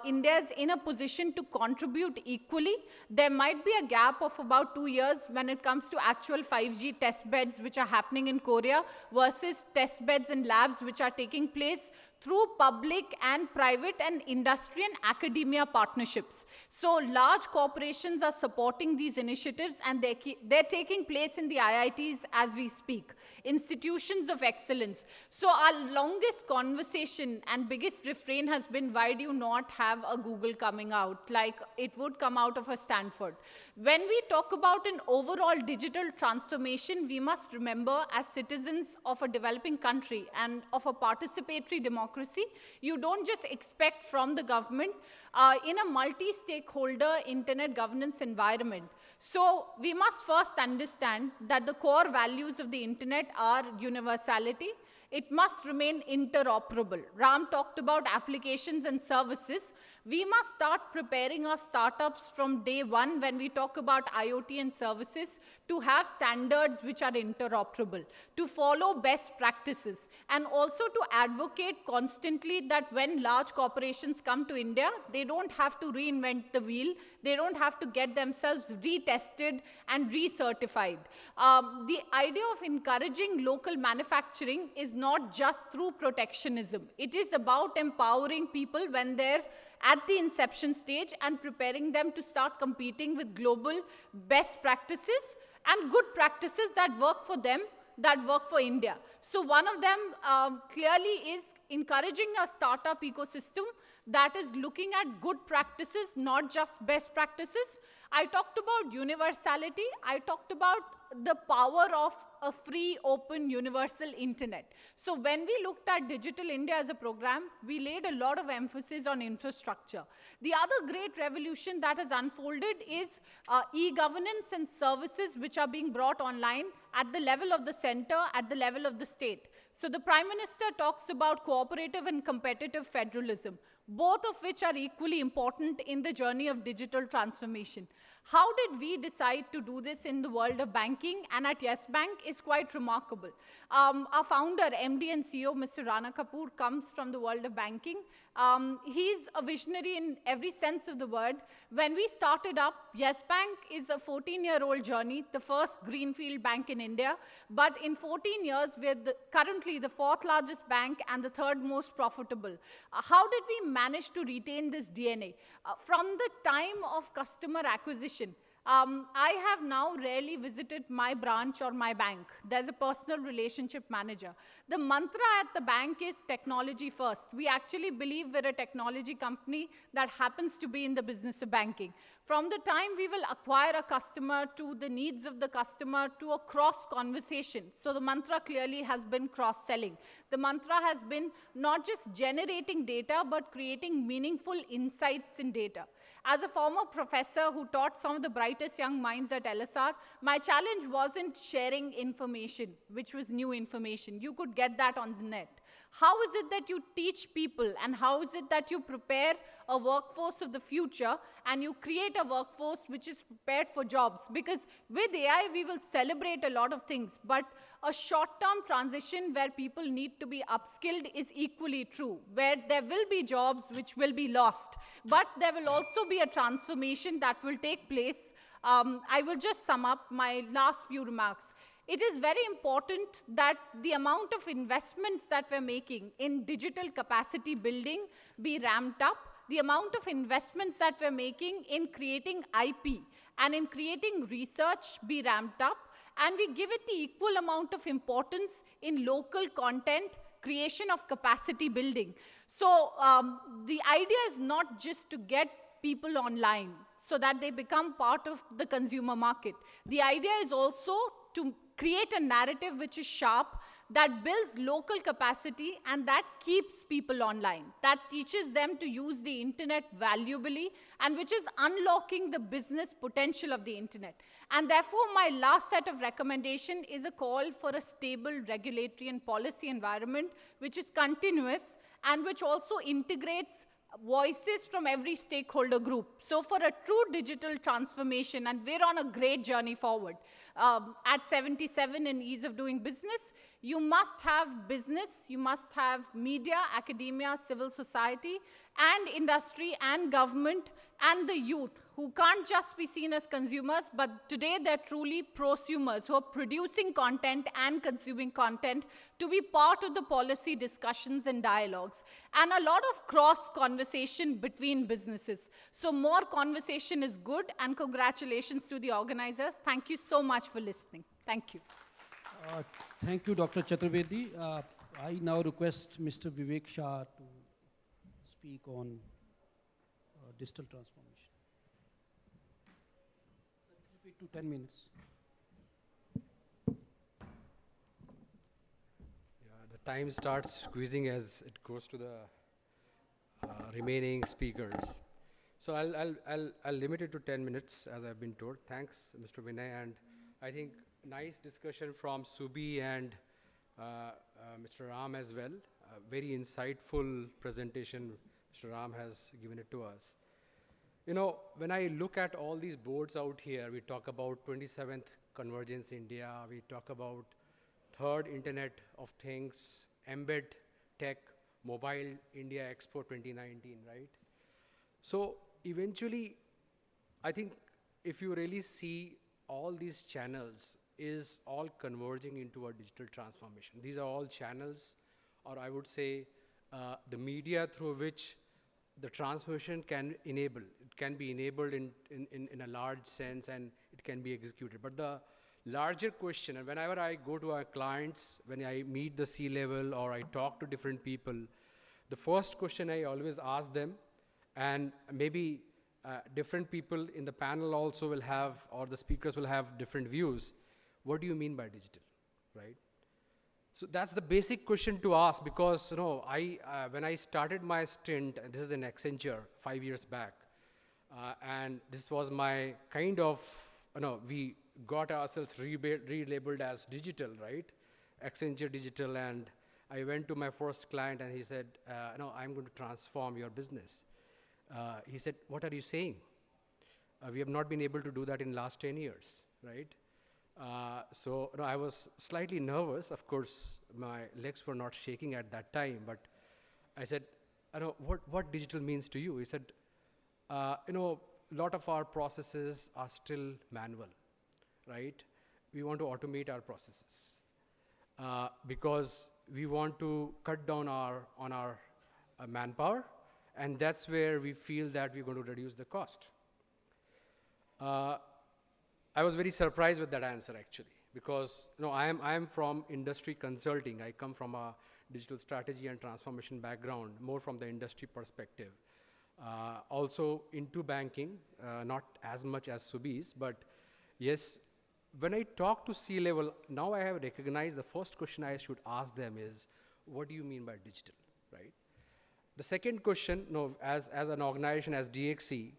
India is in a position to contribute equally. There might be a gap of about 2 years when it comes to actual 5G test beds which are happening in Korea versus test beds and labs which are taking place through public and private and industry and academia partnerships. So large corporations are supporting these initiatives, and they're taking place in the IITs as we speak, institutions of excellence. So our longest conversation and biggest refrain has been, why do you not have a Google coming out like it would come out of a Stanford? When we talk about an overall digital transformation, we must remember, as citizens of a developing country and of a participatory democracy, you don't just expect from the government in a multi-stakeholder internet governance environment. So we must first understand that the core values of the internet are universality. It must remain interoperable. Ram talked about applications and services. We must start preparing our startups from day one when we talk about IoT and services to have standards which are interoperable, to follow best practices, and also to advocate constantly that when large corporations come to India, they don't have to reinvent the wheel. They don't have to get themselves retested and recertified. The idea of encouraging local manufacturing is not just through protectionism. It is about empowering people when they're at the inception stage and preparing them to start competing with global best practices and good practices that work for them, that work for India. So one of them clearly is encouraging a startup ecosystem that is looking at good practices, not just best practices. I talked about universality. I talked about the power of a free, open, universal internet. So when we looked at Digital India as a program, we laid a lot of emphasis on infrastructure. The other great revolution that has unfolded is e-governance and services which are being brought online at the level of the center, at the level of the state. So the Prime Minister talks about cooperative and competitive federalism, both of which are equally important in the journey of digital transformation. How did we decide to do this in the world of banking and at Yes Bank is quite remarkable. Our founder, MD and CEO, Mr. Rana Kapoor, comes from the world of banking. He's a visionary in every sense of the word. When we started up, Yes Bank is a 14-year-old journey, the first greenfield bank in India. But in 14 years, we're currently the 4th largest bank and the 3rd most profitable. How did we manage to retain this DNA? From the time of customer acquisition, I have now rarely visited my branch or my bank. There's a personal relationship manager. The mantra at the bank is technology first. We actually believe we're a technology company that happens to be in the business of banking. From the time we will acquire a customer to the needs of the customer to a cross conversation. So the mantra clearly has been cross-selling. The mantra has been not just generating data, but creating meaningful insights in data. As a former professor who taught some of the brightest young minds at LSR, my challenge wasn't sharing information, which was new information. You could get that on the net. How is it that you teach people, and how is it that you prepare a workforce of the future and you create a workforce which is prepared for jobs? Because with AI, we will celebrate a lot of things, but a short-term transition where people need to be upskilled is equally true, where there will be jobs which will be lost, but there will also be a transformation that will take place. I will just sum up my last few remarks. It is very important that the amount of investments that we're making in digital capacity building be ramped up, the amount of investments that we're making in creating IP and in creating research be ramped up, and we give it the equal amount of importance in local content creation of capacity building. So the idea is not just to get people online so that they become part of the consumer market. The idea is also to create a narrative which is sharp, that builds local capacity and that keeps people online, that teaches them to use the internet valuably, and which is unlocking the business potential of the internet. And therefore, my last set of recommendation is a call for a stable regulatory and policy environment which is continuous and which also integrates voices from every stakeholder group. So for a true digital transformation, and we're on a great journey forward, at 77 in ease of doing business, you must have business, you must have media, academia, civil society, and industry and government and the youth, who can't just be seen as consumers, but today they're truly prosumers who are producing content and consuming content to be part of the policy discussions and dialogues. And a lot of cross conversation between businesses. So more conversation is good, and congratulations to the organizers. Thank you so much for listening. Thank you. Thank you, Dr. Chaturvedi. I now request Mr. Vivek Shah to speak on digital transformation. 8 to 10 minutes. Yeah, the time starts squeezing as it goes to the remaining speakers. So I'll limit it to 10 minutes, as I've been told. Thanks, Mr. Vinay, and I think nice discussion from Subi and Mr. Ram as well. Very insightful presentation Mr. Ram has given it to us. You know, when I look at all these boards out here, we talk about 27th Convergence India, we talk about 3rd Internet of Things, Embed Tech, Mobile India Expo 2019, right? So eventually, I think if you really see all these channels is all converging into a digital transformation. These are all channels, or I would say the media through which the transformation can enable. It can be enabled in a large sense, and it can be executed. But the larger question, and whenever I go to our clients, when I meet the C-level or I talk to different people, the first question I always ask them, and maybe different people in the panel also will have, or the speakers will have different views. What do you mean by digital, right? So that's the basic question to ask, because you know, when I started my stint, and this is in Accenture 5 years back, and this was my kind of, you know, we got ourselves relabeled as digital, right? Accenture Digital, and I went to my first client and he said, no, I'm going to transform your business. He said, what are you saying? We have not been able to do that in last 10 years, right? So you know, I was slightly nervous. Of course, my legs were not shaking at that time, but I said, I know what digital means to you. He said, you know, a lot of our processes are still manual, right? We want to automate our processes because we want to cut down on our manpower, and that's where we feel that we're going to reduce the cost. I was very surprised with that answer, actually, because you know, I am from industry consulting. I come from a digital strategy and transformation background, more from the industry perspective. Also into banking, not as much as Subi's, but yes, when I talk to C-level, now I have recognized the first question I should ask them is, what do you mean by digital, right? The second question, no, as an organization, as DXC,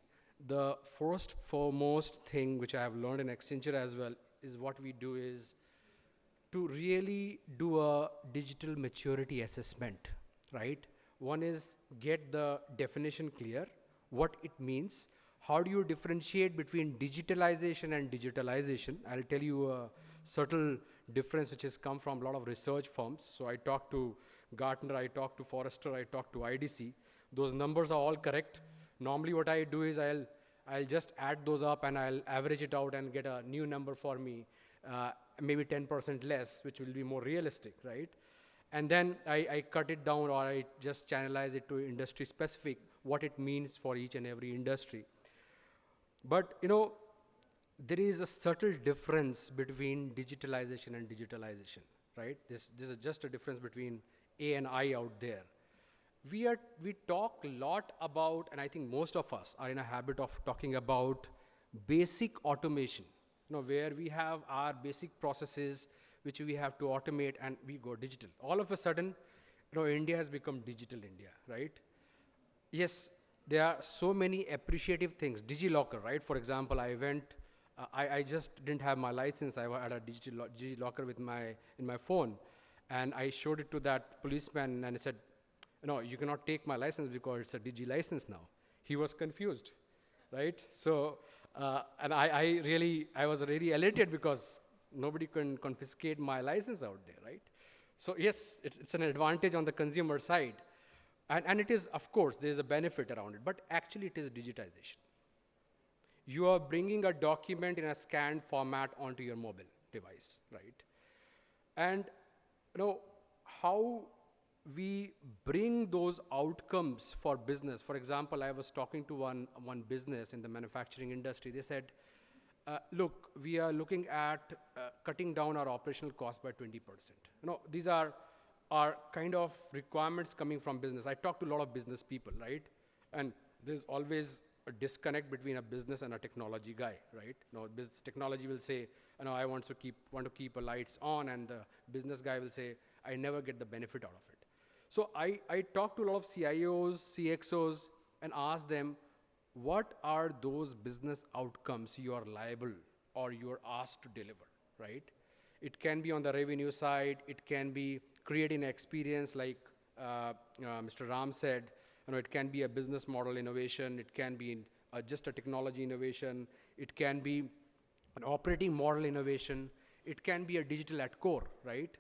the first foremost thing which I have learned in Accenture as well is what we do is to really do a digital maturity assessment, right? One is get the definition clear, what it means, how do you differentiate between digitalization and digitalization. I'll tell you a subtle difference which has come from a lot of research firms. So I talked to Gartner, I talked to Forrester, I talked to IDC. Those numbers are all correct. Normally what I do is I'll just add those up and I'll average it out and get a new number for me, maybe 10% less, which will be more realistic, right? And then I cut it down, or I just channelize it to industry specific, what it means for each and every industry. But you know, there is a subtle difference between digitalization and digitalization, right? This is just a difference between A and I out there. We talk a lot about, and I think most of us are in a habit of talking about basic automation, where we have our basic processes which we have to automate and we go digital. All of a sudden, India has become digital India, right? Yes, there are so many appreciative things. DigiLocker, right? For example, I just didn't have my license. I had a DigiLocker in my phone, and I showed it to that policeman, and I said, "No, you cannot take my license because it's a Digi license now." He was confused, right? So, and I was really elated because nobody can confiscate my license out there, right? So yes, it's an advantage on the consumer side. And it is, of course, there's a benefit around it, but actually it is digitization. You are bringing a document in a scanned format onto your mobile device, right? And how we bring those outcomes for business. For example, I was talking to one business in the manufacturing industry. They said, look, we are looking at cutting down our operational cost by 20%. These are kind of requirements coming from business. I talk to a lot of business people, right? And there's always a disconnect between a business and a technology guy, right? Business technology will say, I want to keep the lights on, and the business guy will say, I never get the benefit out of it. So I talk to a lot of CIOs, CXOs, and ask them, what are those business outcomes you are liable or you are asked to deliver, right? It can be on the revenue side. It can be creating an experience like Mr. Ram said. It can be a business model innovation. It can be just a technology innovation. It can be an operating model innovation. It can be a digital at core, right?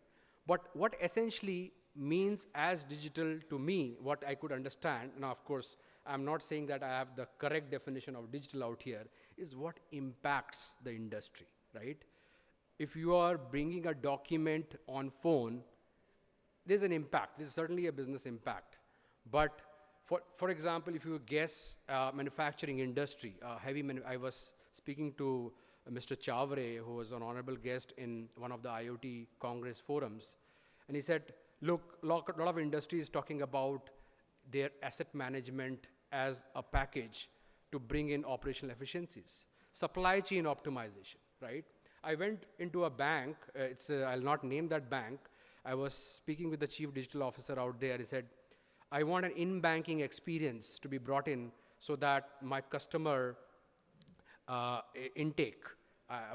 But what essentially means as digital to me, what I could understand, now of course, I'm not saying that I have the correct definition of digital out here, is what impacts the industry, right? If you are bringing a document on phone, there's an impact. There's certainly a business impact. But for example, if you guess manufacturing industry, I was speaking to Mr. Chavre, who was an honorable guest in one of the IoT Congress forums, and he said, look, a lot of industry is talking about their asset management as a package to bring in operational efficiencies. Supply chain optimization, right? I went into a bank, I'll not name that bank. I was speaking with the chief digital officer out there. He said, I want an in-banking experience to be brought in so that my customer intake,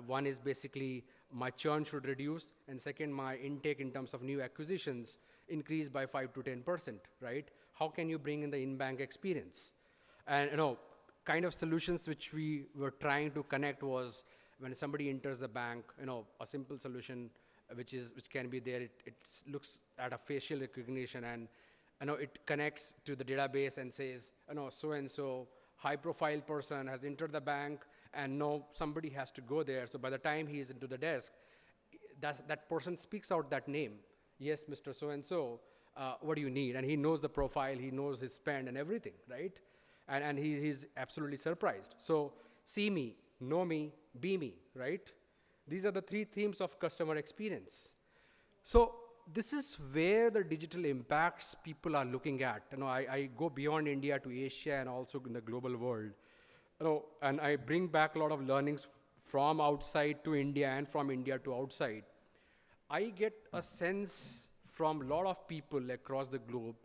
one is basically my churn should reduce, and second, my intake in terms of new acquisitions increase by 5 to 10%, right? How can you bring in the in-bank experience? And kind of solutions which we were trying to connect was when somebody enters the bank, a simple solution which can be there. It looks at a facial recognition, and it connects to the database and says, so-and-so high-profile person has entered the bank, and somebody has to go there. So by the time he is into the desk, that person speaks out that name. Yes, Mr. So-and-so, what do you need? And he knows the profile, he knows his spend and everything, right? And he's absolutely surprised. So see me, know me, be me, right? These are the three themes of customer experience. So this is where the digital impacts people are looking at. I go beyond India to Asia and also in the global world. And I bring back a lot of learnings from outside to India and from India to outside. I get a sense from a lot of people across the globe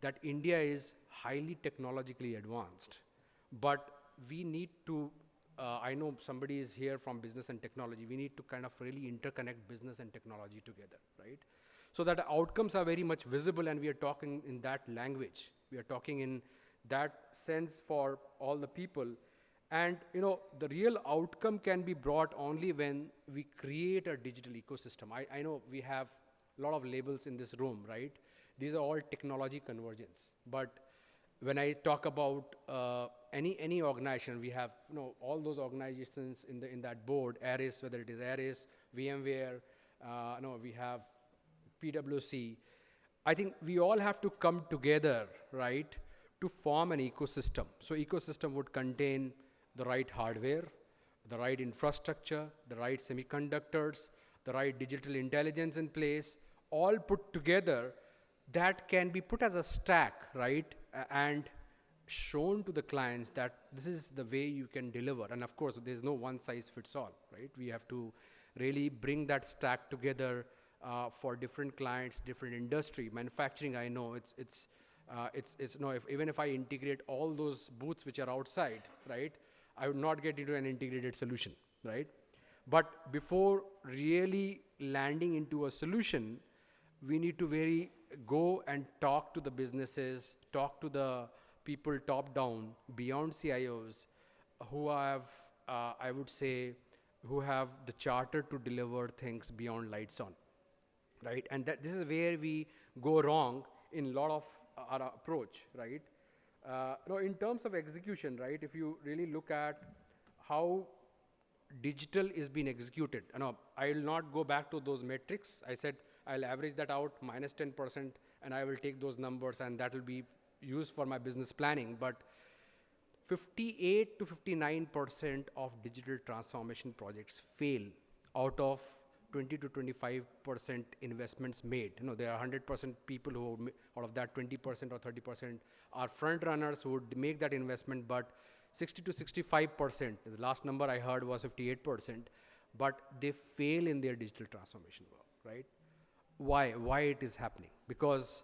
that India is highly technologically advanced. But we need to, I know somebody is here from business and technology, we need to kind of really interconnect business and technology together, right? So that the outcomes are very much visible, and we are talking in that language. We are talking in that sense for all the people. And the real outcome can be brought only when we create a digital ecosystem. I know we have a lot of labels in this room, right? These are all technology convergence. But when I talk about any organization, we have all those organizations in that board, ARIS, whether it is ARIS, VMware, we have PwC. I think we all have to come together, right, to form an ecosystem. So ecosystem would contain the right hardware, the right infrastructure, the right semiconductors, the right digital intelligence in place, all put together that can be put as a stack, right? And shown to the clients that this is the way you can deliver. And of course, there's no one size fits all, right? We have to really bring that stack together for different clients, different industry. Manufacturing, I know even if I integrate all those booths which are outside, right, I would not get into an integrated solution, right? But before really landing into a solution, we need to go and talk to the businesses, talk to the people top down, beyond CIOs, who have, I would say, who have the charter to deliver things beyond lights on, right? And this is where we go wrong in a lot of our approach, right? In terms of execution, right, if you really look at how digital is being executed, I will not go back to those metrics. I said I'll average that out, minus 10%, and I will take those numbers, and that will be used for my business planning. But 58 to 59% of digital transformation projects fail out of 20 to 25% investments made. There are 100% people who, out of that 20% or 30% are front runners who would make that investment, but 60 to 65%, the last number I heard was 58%, but they fail in their digital transformation work, right? Why it is happening? Because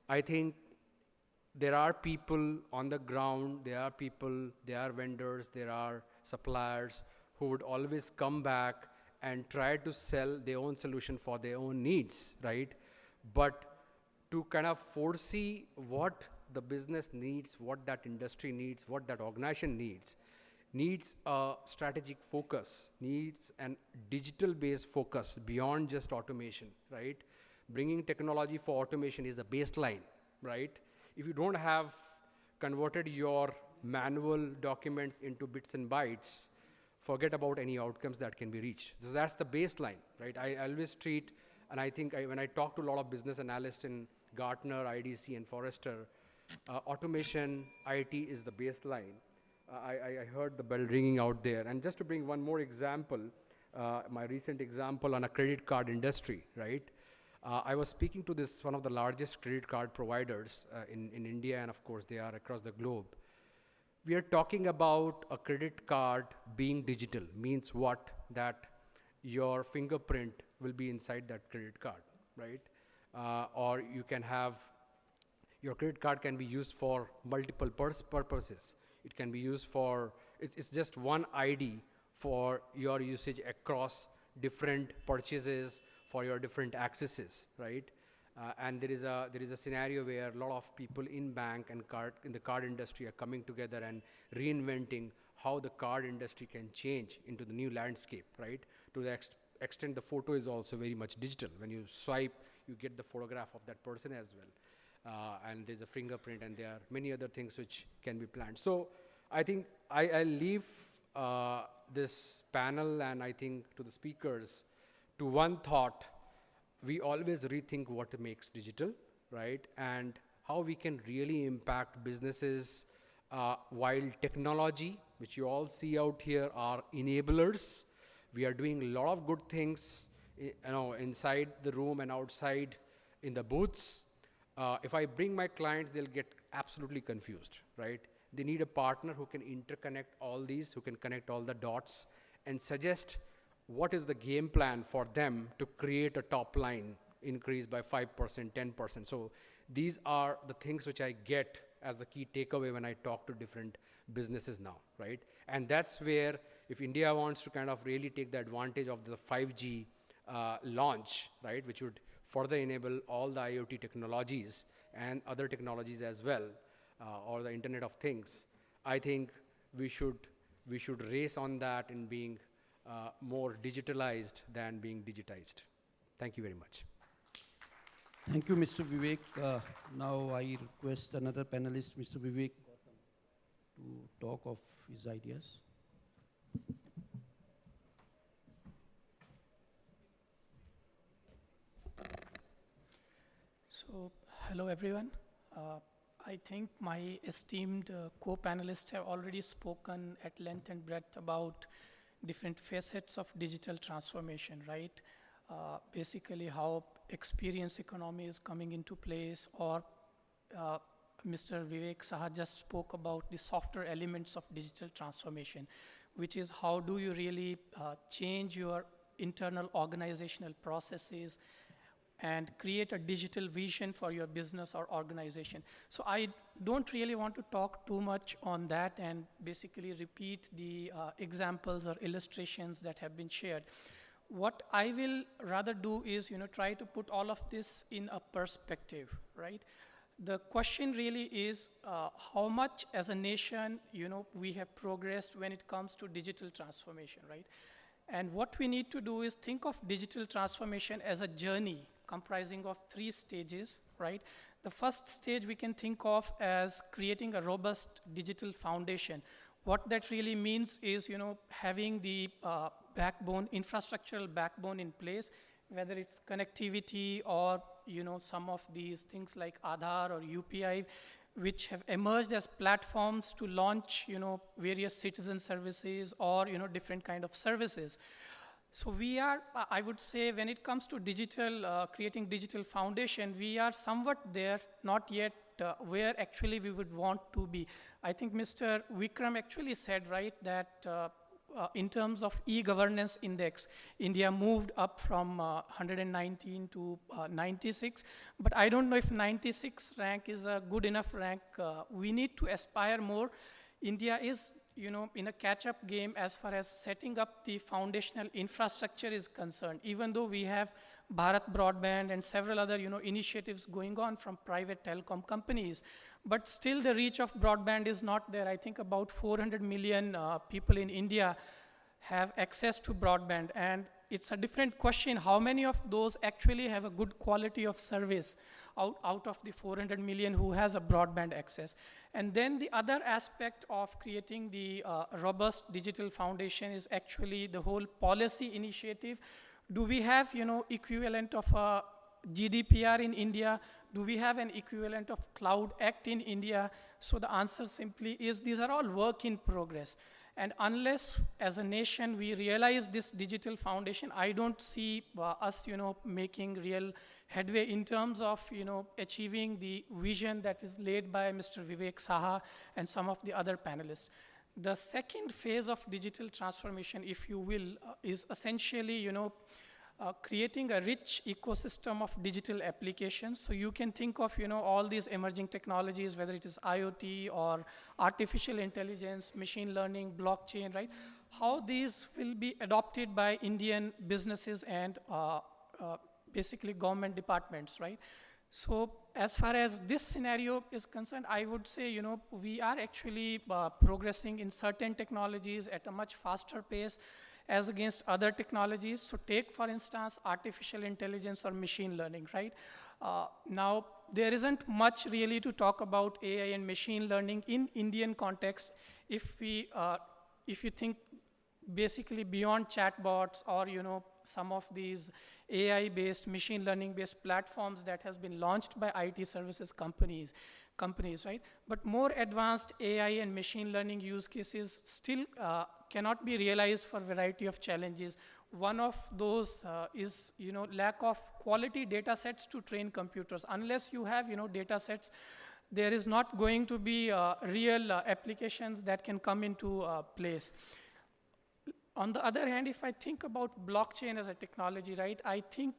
I think there are people on the ground, there are vendors, there are suppliers who would always come back and try to sell their own solution for their own needs, right? But to kind of foresee what the business needs, what that industry needs, what that organization needs a strategic focus, needs an digital-based focus beyond just automation, right? Bringing technology for automation is a baseline, right? If you don't have converted your manual documents into bits and bytes, forget about any outcomes that can be reached. So that's the baseline, right? I always treat, and I think when I talk to a lot of business analysts in Gartner, IDC, and Forrester, automation, IT is the baseline. I heard the bell ringing out there. And just to bring one more example, my recent example on a credit card industry, right? I was speaking to one of the largest credit card providers in India, and of course they are across the globe. We are talking about a credit card being digital. Means what? That your fingerprint will be inside that credit card, right? Or you can have, your credit card can be used for multiple purposes. It can be used for, it's just one ID for your usage across different purchases, for your different accesses, right? And there is a scenario where a lot of people in bank and in the card industry are coming together and reinventing how the card industry can change into the new landscape, right? To the extent the photo is also very much digital. When you swipe, you get the photograph of that person as well. And there's a fingerprint, and there are many other things which can be planned. So I think I'll leave this panel, and I think to the speakers, to one thought: we always rethink what makes digital, right? And how we can really impact businesses while technology, which you all see out here, are enablers. We are doing a lot of good things, inside the room and outside in the booths. If I bring my clients, they'll get absolutely confused, right? They need a partner who can interconnect all these, who can connect all the dots and suggest what is the game plan for them to create a top line increase by 5%, 10%. So these are the things which I get as the key takeaway when I talk to different businesses now, right? And that's where, if India wants to kind of really take the advantage of the 5G launch, right, which would further enable all the IoT technologies and other technologies as well, or the Internet of Things, I think we should race on that in being more digitalized than being digitized. Thank you very much. Thank you, Mr. Vivek. Now I request another panelist, Mr. Vivek, to talk of his ideas. So, hello everyone. I think my esteemed co-panelists have already spoken at length and breadth about different facets of digital transformation, right? basically how experience economy is coming into place, or Mr. Vivek Saha just spoke about the softer elements of digital transformation, which is how do you really change your internal organizational processes and create a digital vision for your business or organization. So I don't really want to talk too much on that and basically repeat the examples or illustrations that have been shared. What I will rather do is, try to put all of this in a perspective, right? The question really is how much as a nation, we have progressed when it comes to digital transformation, right? And what we need to do is think of digital transformation as a journey comprising of 3 stages, right? The first stage we can think of as creating a robust digital foundation. What that really means is, having the backbone, infrastructural backbone in place, whether it's connectivity or, some of these things like Aadhaar or UPI, which have emerged as platforms to launch, various citizen services or, different kind of services. So we are, I would say, when it comes to digital, creating digital foundation, we are somewhat there, not yet where actually we would want to be. I think Mr. Vikram actually said, right, that in terms of e-governance index, India moved up from 119 to 96. But I don't know if 96 rank is a good enough rank. We need to aspire more. India is, in a catch-up game as far as setting up the foundational infrastructure is concerned, even though we have Bharat Broadband and several other, initiatives going on from private telecom companies. But still the reach of broadband is not there. I think about 400 million people in India have access to broadband. And it's a different question, how many of those actually have a good quality of service out of the 400 million who has a broadband access. And then the other aspect of creating the robust digital foundation is actually the whole policy initiative. Do we have, equivalent of a GDPR in India? Do we have an equivalent of Cloud Act in India? So the answer simply is these are all work in progress. And unless as a nation we realize this digital foundation, I don't see us, making real headway in terms of, achieving the vision that is laid by Mr. Vivek Saha and some of the other panelists. The second phase of digital transformation, if you will, is essentially, creating a rich ecosystem of digital applications. So you can think of, all these emerging technologies, whether it is IoT or artificial intelligence, machine learning, blockchain, right? How these will be adopted by Indian businesses and basically government departments, right? So as far as this scenario is concerned, I would say, we are actually progressing in certain technologies at a much faster pace as against other technologies. So take, for instance, artificial intelligence or machine learning, right? Now, there isn't much really to talk about AI and machine learning in Indian context if you think basically beyond chatbots or, some of these AI-based, machine learning-based platforms that has been launched by IT services companies, right? But more advanced AI and machine learning use cases still cannot be realized for a variety of challenges. One of those is, lack of quality data sets to train computers. Unless you have, data sets, there is not going to be real applications that can come into place. On the other hand, if I think about blockchain as a technology, right, I think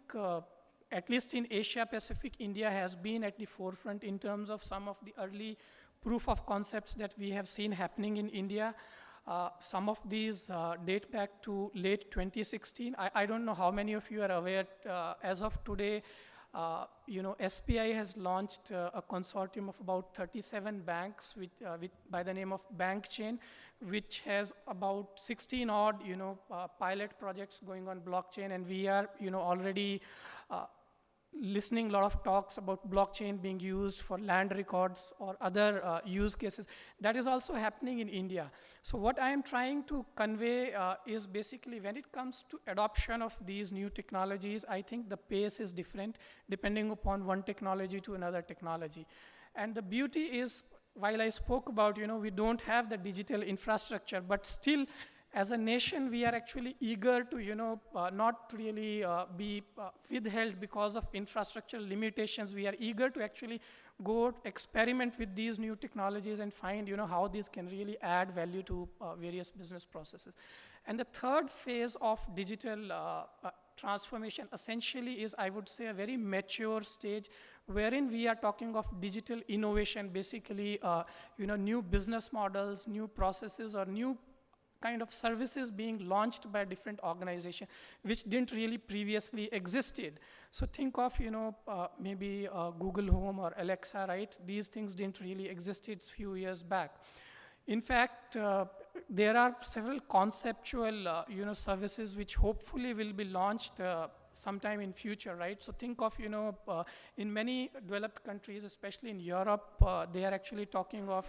at least in Asia Pacific, India has been at the forefront in terms of some of the early proof of concepts that we have seen happening in India. Some of these date back to late 2016. I don't know how many of you are aware, as of today, SBI has launched a consortium of about 37 banks by the name of Bank Chain, which has about 16 odd, pilot projects going on blockchain, and we are, already listening a lot of talks about blockchain being used for land records or other use cases. That is also happening in India. So what I am trying to convey is basically when it comes to adoption of these new technologies, I think the pace is different depending upon one technology to another technology. And the beauty is, while I spoke about, we don't have the digital infrastructure, but still as a nation, we are actually eager to, not really be withheld because of infrastructure limitations. We are eager to actually go experiment with these new technologies and find, how these can really add value to various business processes. And the third phase of digital transformation essentially is, I would say, a very mature stage wherein we are talking of digital innovation, basically, new business models, new processes, or new kind of services being launched by different organizations, which didn't really previously existed. So think of, maybe Google Home or Alexa, right? These things didn't really exist a few years back. In fact, there are several conceptual, services which hopefully will be launched sometime in future, right? So think of, in many developed countries, especially in Europe, they are actually talking of,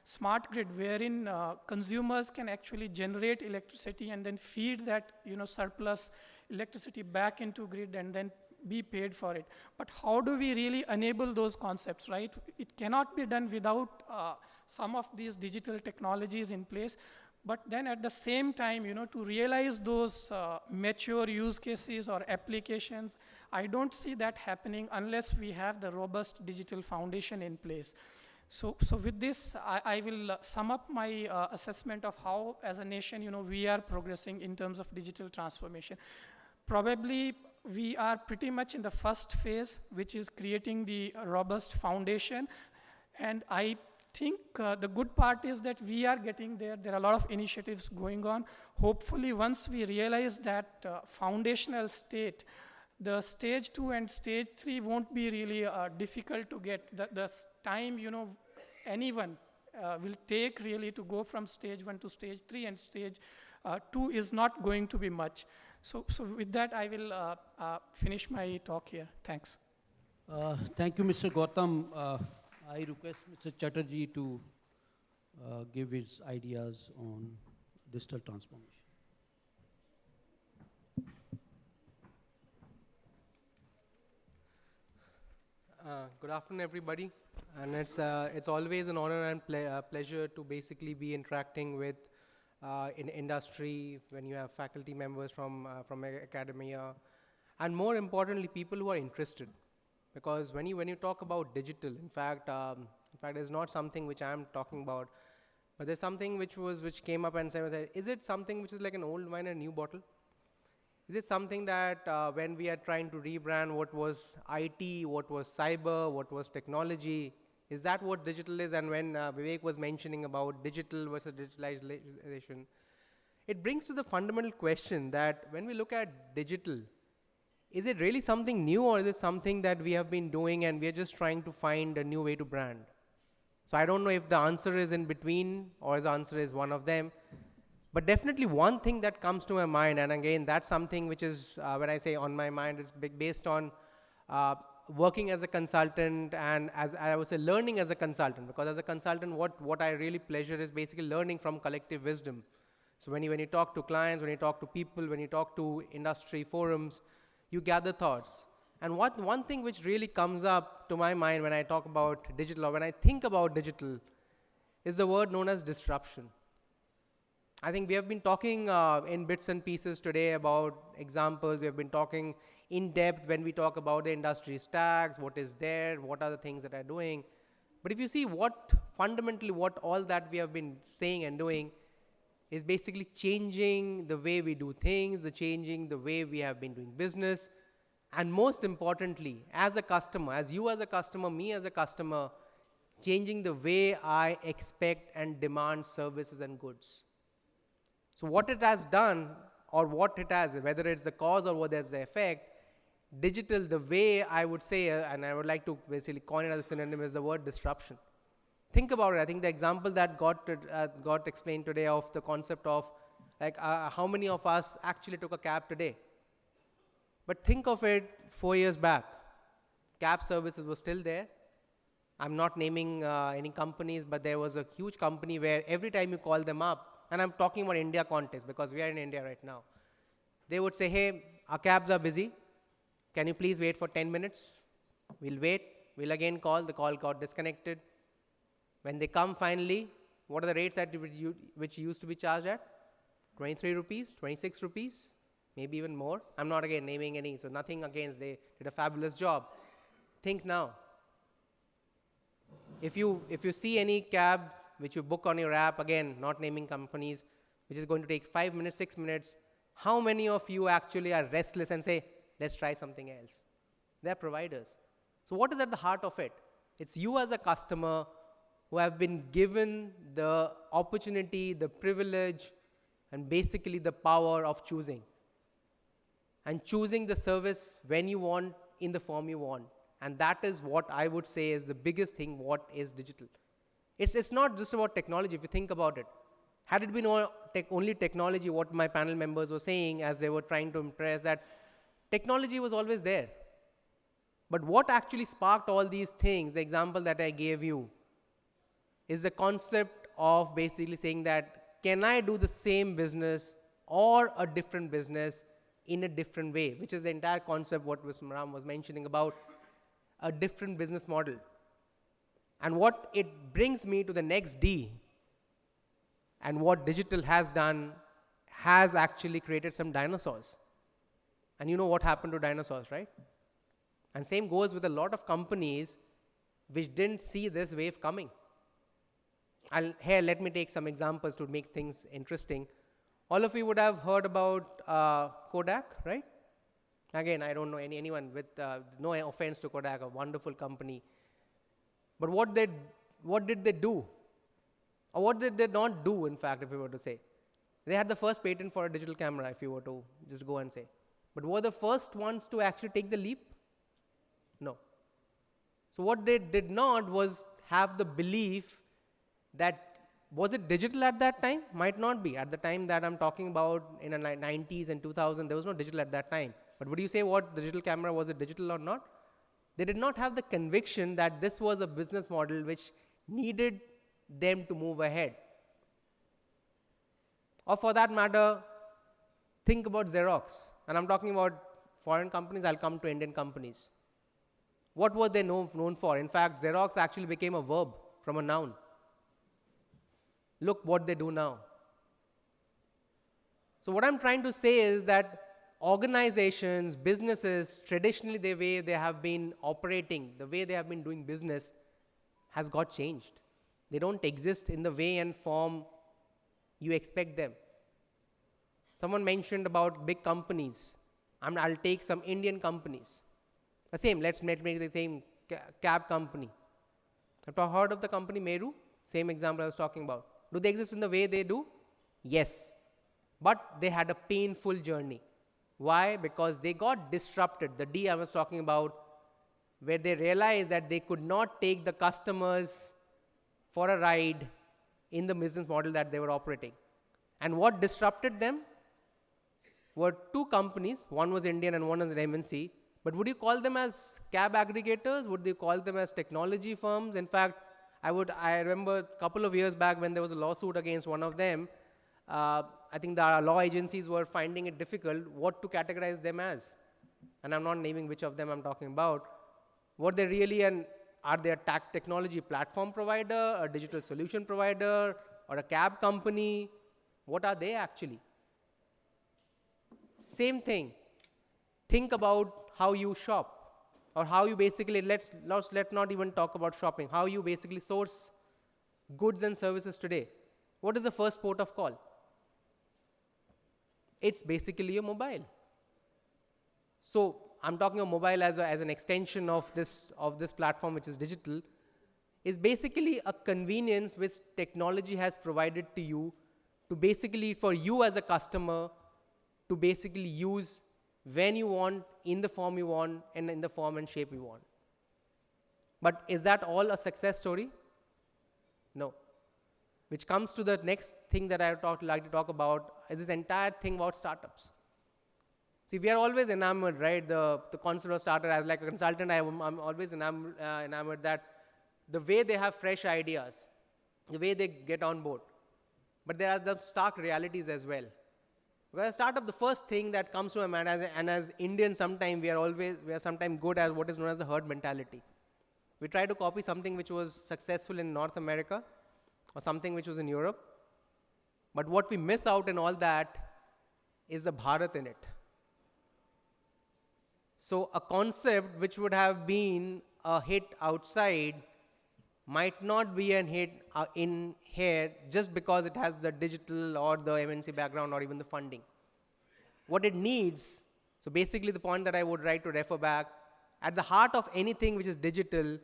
smart grid, wherein consumers can actually generate electricity and then feed that, surplus electricity back into grid and then be paid for it. But how do we really enable those concepts, right? It cannot be done without some of these digital technologies in place. But then at the same time, to realize those mature use cases or applications, I don't see that happening unless we have the robust digital foundation in place. So with this, I will sum up my assessment of how, as a nation, we are progressing in terms of digital transformation. Probably we are pretty much in the first phase, which is creating the robust foundation. And I think the good part is that we are getting there. There are a lot of initiatives going on. Hopefully, once we realize that foundational state, the stage 2 and stage 3 won't be really difficult to get. The time, anyone will take really to go from stage 1 to stage 3, and stage 2 is not going to be much. So with that, I will finish my talk here. Thanks. Thank you, Mr. Gautam. I request Mr. Chatterjee to give his ideas on digital transformation. Good afternoon, everybody. And it's always an honor and pleasure to basically be interacting with in industry, when you have faculty members from academia, and more importantly, people who are interested. Because when you talk about digital, in fact, it's not something which I'm talking about, but there's something which came up and said, is it something which is like an old wine and a new bottle? Is it something that when we are trying to rebrand what was IT, what was cyber, what was technology, is that what digital is? And when Vivek was mentioning about digital versus digitalization, it brings to the fundamental question that when we look at digital, is it really something new, or is it something that we have been doing and we are just trying to find a new way to brand? So I don't know if the answer is in between or the answer is one of them. But definitely one thing that comes to my mind, and again, that's something which is, when I say on my mind, it's based on working as a consultant and as I would say learning as a consultant. Because as a consultant, what I really pleasure is basically learning from collective wisdom. So when you talk to clients, when you talk to people, when you talk to industry forums, you gather thoughts. And one thing which really comes up to my mind when I talk about digital, or when I think about digital, is the word known as disruption. I think we have been talking in bits and pieces today about examples. We have been talking in depth when we talk about the industry stacks, what is there, what are the things that are doing. But if you see fundamentally what all that we have been saying and doing is basically changing the way we do things, changing the way we have been doing business, and most importantly, as a customer, as you as a customer, me as a customer, changing the way I expect and demand services and goods. So what it has done, or what it has, whether it's the cause or whether it's the effect, digital, the way I would say, and I would like to basically coin it as a synonym, is the word disruption. Think about it. I think the example that got explained today of the concept of like how many of us actually took a cab today. But think of it 4 years back. Cab services were still there. I'm not naming any companies, but there was a huge company where every time you call them up, and I'm talking about India context because we are in India right now, they would say, hey, our cabs are busy. Can you please wait for 10 minutes? We'll wait. We'll again call. The call got disconnected. When they come finally, what are the rates at which you used to be charged at? 23 rupees, 26 rupees, maybe even more. I'm not again naming any, so nothing against, they did a fabulous job. Think now. If you see any cab which you book on your app, again, not naming companies, which is going to take 5 minutes, 6 minutes, how many of you actually are restless and say, let's try something else? They're providers. So what is at the heart of it? It's you as a customer who have been given the opportunity, the privilege, and basically the power of choosing. And choosing the service when you want, in the form you want. And that is what I would say is the biggest thing, what is digital. It's not just about technology, if you think about it. Had it been only technology, what my panel members were saying as they were trying to impress, that technology was always there. But what actually sparked all these things, the example that I gave you, is the concept of basically saying that, can I do the same business or a different business in a different way, which is the entire concept what Mr. Ram was mentioning about a different business model. And what it brings me to the next D, and what digital has done, has actually created some dinosaurs. And you know what happened to dinosaurs, right? And same goes with a lot of companies which didn't see this wave coming. Here, let me take some examples to make things interesting. All of you would have heard about Kodak, right? Again, I don't know anyone with, no offense to Kodak, a wonderful company. But what did they do? Or what did they not do, in fact, if we were to say? They had the first patent for a digital camera, if you were to just go and say. But were the first ones to actually take the leap? No. So what they did not was have the belief that, was it digital at that time? Might not be. At the time that I'm talking about in the 90s and 2000, there was no digital at that time. But would you say what the digital camera, was it digital or not? They did not have the conviction that this was a business model which needed them to move ahead. Or for that matter, think about Xerox. And I'm talking about foreign companies, I'll come to Indian companies. What were they known for? In fact, Xerox actually became a verb from a noun. Look what they do now. So what I'm trying to say is that organizations, businesses, traditionally the way they have been operating, the way they have been doing business has got changed. They don't exist in the way and form you expect them. Someone mentioned about big companies. I'll take some Indian companies. The same, let's make the same cab company. Have you heard of the company Meru? Same example I was talking about. Do they exist in the way they do? Yes. But they had a painful journey. Why? Because they got disrupted. The D I was talking about, where they realized that they could not take the customers for a ride in the business model that they were operating. And what disrupted them were two companies. One was Indian and one was an MNC. But would you call them as cab aggregators? Would you call them as technology firms? In fact, I remember a couple of years back when there was a lawsuit against one of them. I think the law agencies were finding it difficult what to categorize them as. And I'm not naming which of them I'm talking about. What they really, are they a technology platform provider, a digital solution provider, or a cab company? What are they actually? Same thing. Think about how you shop, or how you basically, let's not even talk about shopping, how you basically source goods and services today. What is the first port of call? It's basically your mobile. So I'm talking of mobile as an extension of this platform, which is digital, is basically a convenience which technology has provided to you, to basically, for you as a customer, to basically use when you want, in the form you want, and in the form and shape you want. But is that all a success story? No. Which comes to the next thing that I would like to talk about, is this entire thing about startups. See, we are always enamored, right? The concept of startup, as like a consultant, I'm always enamored that the way they have fresh ideas, the way they get on board. But there are the stark realities as well. Because a startup, the first thing that comes to my mind, and as Indians, sometimes we are sometimes good at what is known as the herd mentality. We try to copy something which was successful in North America, or something which was in Europe. But what we miss out in all that is the Bharat in it. So a concept which would have been a hit outside might not be a hit in here just because it has the digital or the MNC background or even the funding. What it needs, so basically the point that I would like to refer back, at the heart of anything which is digital,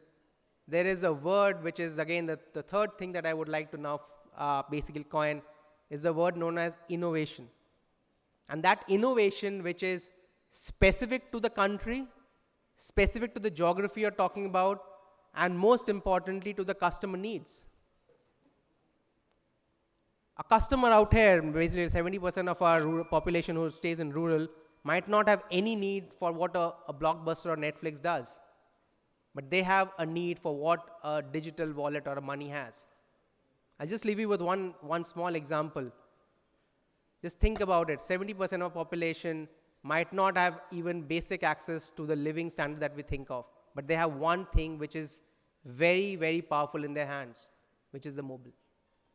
there is a word which is again the third thing that I would like to now basically coin, is the word known as innovation. And that innovation which is specific to the country, specific to the geography you're talking about, and most importantly to the customer needs. A customer out here, basically 70% of our rural population who stays in rural, might not have any need for what a Blockbuster or Netflix does. But they have a need for what a digital wallet or a money has. I'll just leave you with one small example. Just think about it. 70% of population might not have even basic access to the living standard that we think of. But they have one thing which is very, very powerful in their hands, which is the mobile.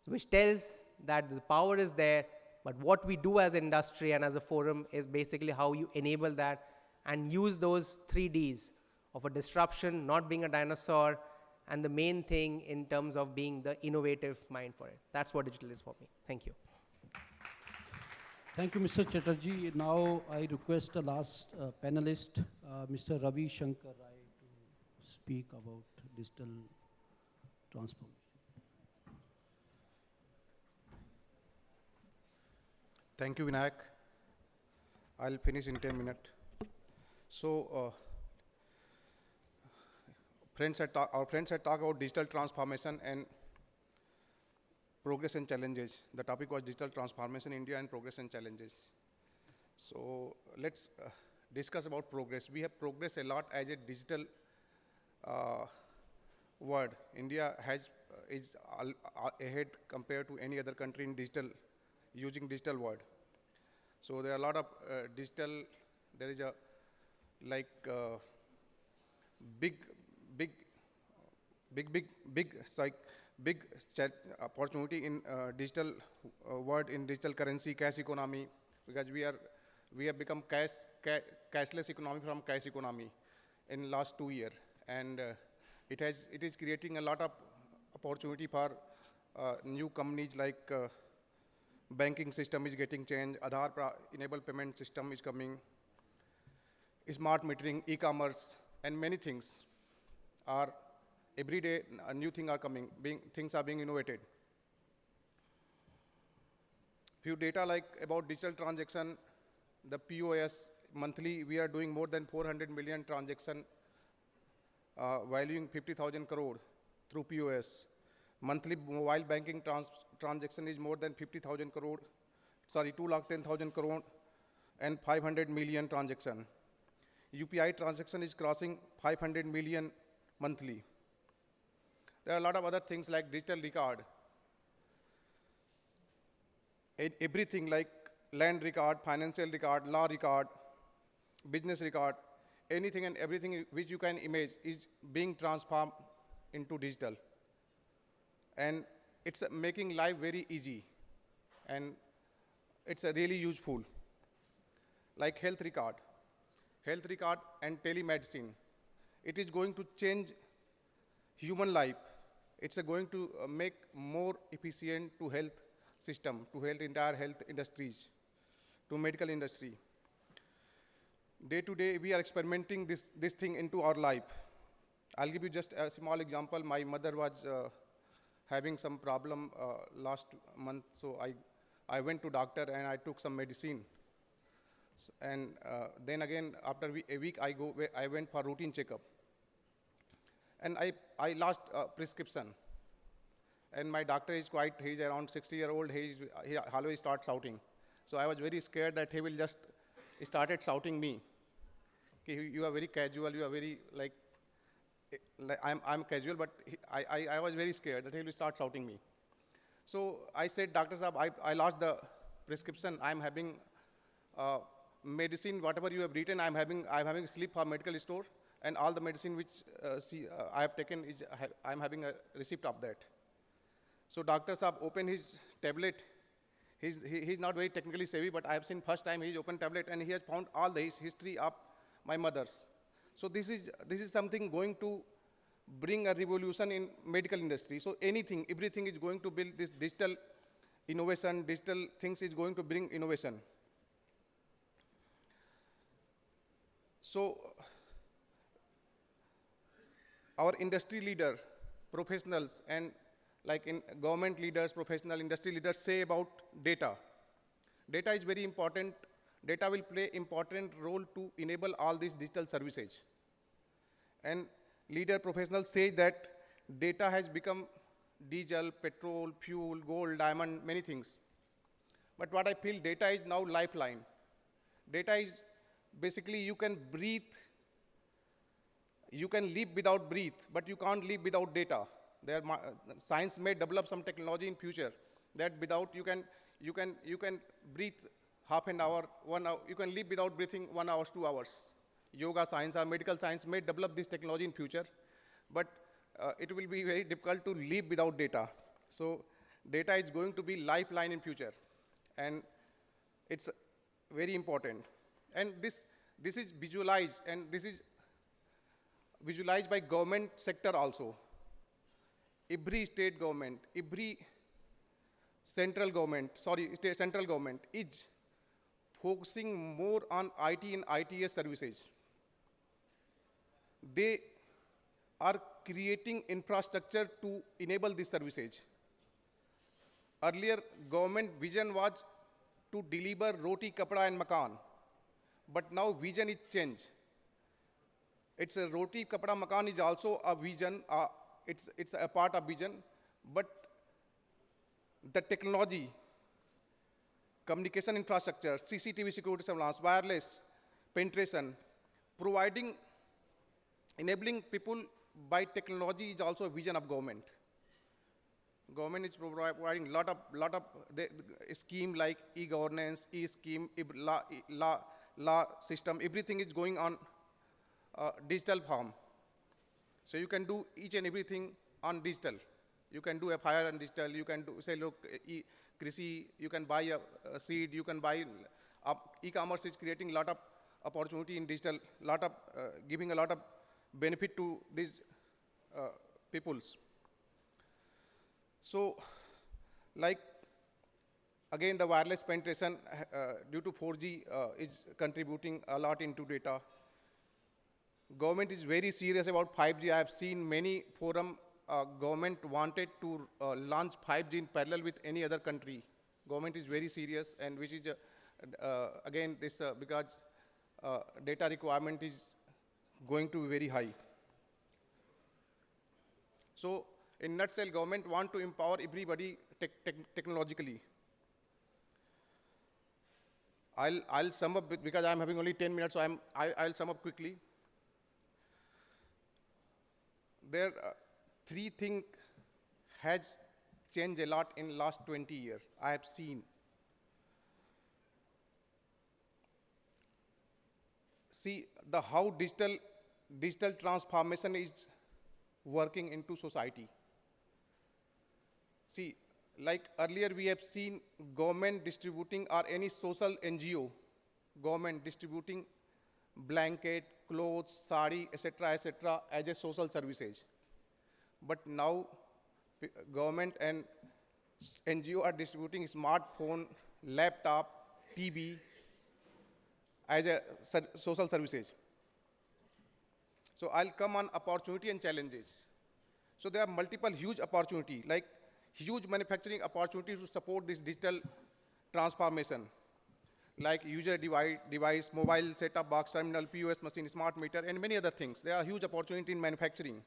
So which tells that the power is there, but what we do as an industry and as a forum is basically how you enable that and use those 3Ds of a disruption, not being a dinosaur, and the main thing in terms of being the innovative mind for it. That's what digital is for me. Thank you. Thank you, Mr. Chatterjee. Now I request the last panelist, Mr. Ravi Shankar, to speak about digital transformation. Thank you, Vinayak. I'll finish in 10 minutes. So, our friends had talked about digital transformation and progress and challenges. The topic was digital transformation in India and progress and challenges. So let's discuss about progress. We have progressed a lot as a digital world. India is ahead compared to any other country in using digital world. So there are a lot of digital, there is a big opportunity in digital world, in digital currency, cash economy, because we have become cashless economy from cash economy in last 2 years, and it is creating a lot of opportunity for new companies like banking system is getting changed, Aadhaar enabled payment system is coming, smart metering, e-commerce, and many things are every day a new thing are coming, things are being innovated. Few data like about digital transaction, the POS, monthly we are doing more than 400 million transaction, valuing 50,000 crore through POS. Monthly mobile banking transaction is more than 50,000 crore, sorry, 210,000 crore and 500 million transaction. UPI transaction is crossing 500 million monthly. There are a lot of other things like digital record. Everything like land record, financial record, law record, business record, anything and everything which you can image is being transformed into digital. And it's making life very easy. And it's really useful. Like health record and telemedicine. It is going to change human life. It's going to make more efficient to health system, to entire health industries, to medical industry. Day to day, we are experimenting this thing into our life. I'll give you just a small example. My mother was having some problem last month, so I went to doctor and I took some medicine. So, and then again, after a week, I went for routine checkup. And I lost prescription. And my doctor is he's around 60-year-old, he always starts shouting. So I was very scared that he will just started shouting me. You are very casual, you are very like I'm casual, but I was very scared that he will start shouting me. So I said, Doctor Sahab, I lost the prescription, I'm having medicine, whatever you have written, I'm having a slip for medical store. And all the medicine which I have taken, I'm having a receipt of that. So Dr. Saab opened his tablet. He's not very technically savvy, but I have seen first time he's opened tablet and he has found all the history of my mother's. So this is something going to bring a revolution in medical industry. So everything is going to build this digital innovation, digital things is going to bring innovation. So our industry leader, professionals, and like in government leaders, professional industry leaders say about data. Data is very important. Data will play important role to enable all these digital services. And leader professionals say that data has become diesel, petrol, fuel, gold, diamond, many things. But what I feel, data is now lifeline. Data is basically you can breathe, you can live without breathe, but you can't live without data. Science may develop some technology in future that without you can breathe half an hour, 1 hour, you can live without breathing 1 hour, 2 hours. Yoga science or medical science may develop this technology in future, but it will be very difficult to live without data. So data is going to be lifeline in future, and it's very important. And this is visualized, and this is visualized by government sector also. Every state government, every central government is focusing more on IT and ITS services. They are creating infrastructure to enable these services. Earlier, government vision was to deliver roti, kapda, and makan. But now vision is changed. It's a roti, kapda, makan is also a vision. It's a part of vision. But the technology, communication infrastructure, CCTV security surveillance, wireless, penetration, enabling people by technology is also a vision of government. Government is providing lot of scheme like e-governance, e-scheme, law system, everything is going on digital form. So you can do each and everything on digital. You can do FIR on digital, you can do, say, look, Krisi, you can buy a seed, you can buy, e-commerce is creating a lot of opportunity in digital, giving a lot of benefit to these peoples. So, like, again, the wireless penetration due to 4G is contributing a lot into data. Government is very serious about 5G. I have seen many forum, government wanted to launch 5G in parallel with any other country. Government is very serious, and which is, again, this because data requirement is going to be very high. So, in nutshell, government want to empower everybody technologically. I'll sum up because I'm having only 10 minutes, so I'll sum up quickly. There three things has changed a lot in last 20 years. I have seen. See how digital transformation is working into society. See, like earlier we have seen government distributing or any social NGO, government distributing blanket, clothes, sari, etc., as a social services. But now government and NGO are distributing smartphone, laptop, TV as a social services. So I'll come on opportunity and challenges. So there are multiple huge opportunity, like huge manufacturing opportunities to support this digital transformation, like user device, mobile set-top box, terminal, POS machine, smart meter, and many other things. There are huge opportunity in manufacturing.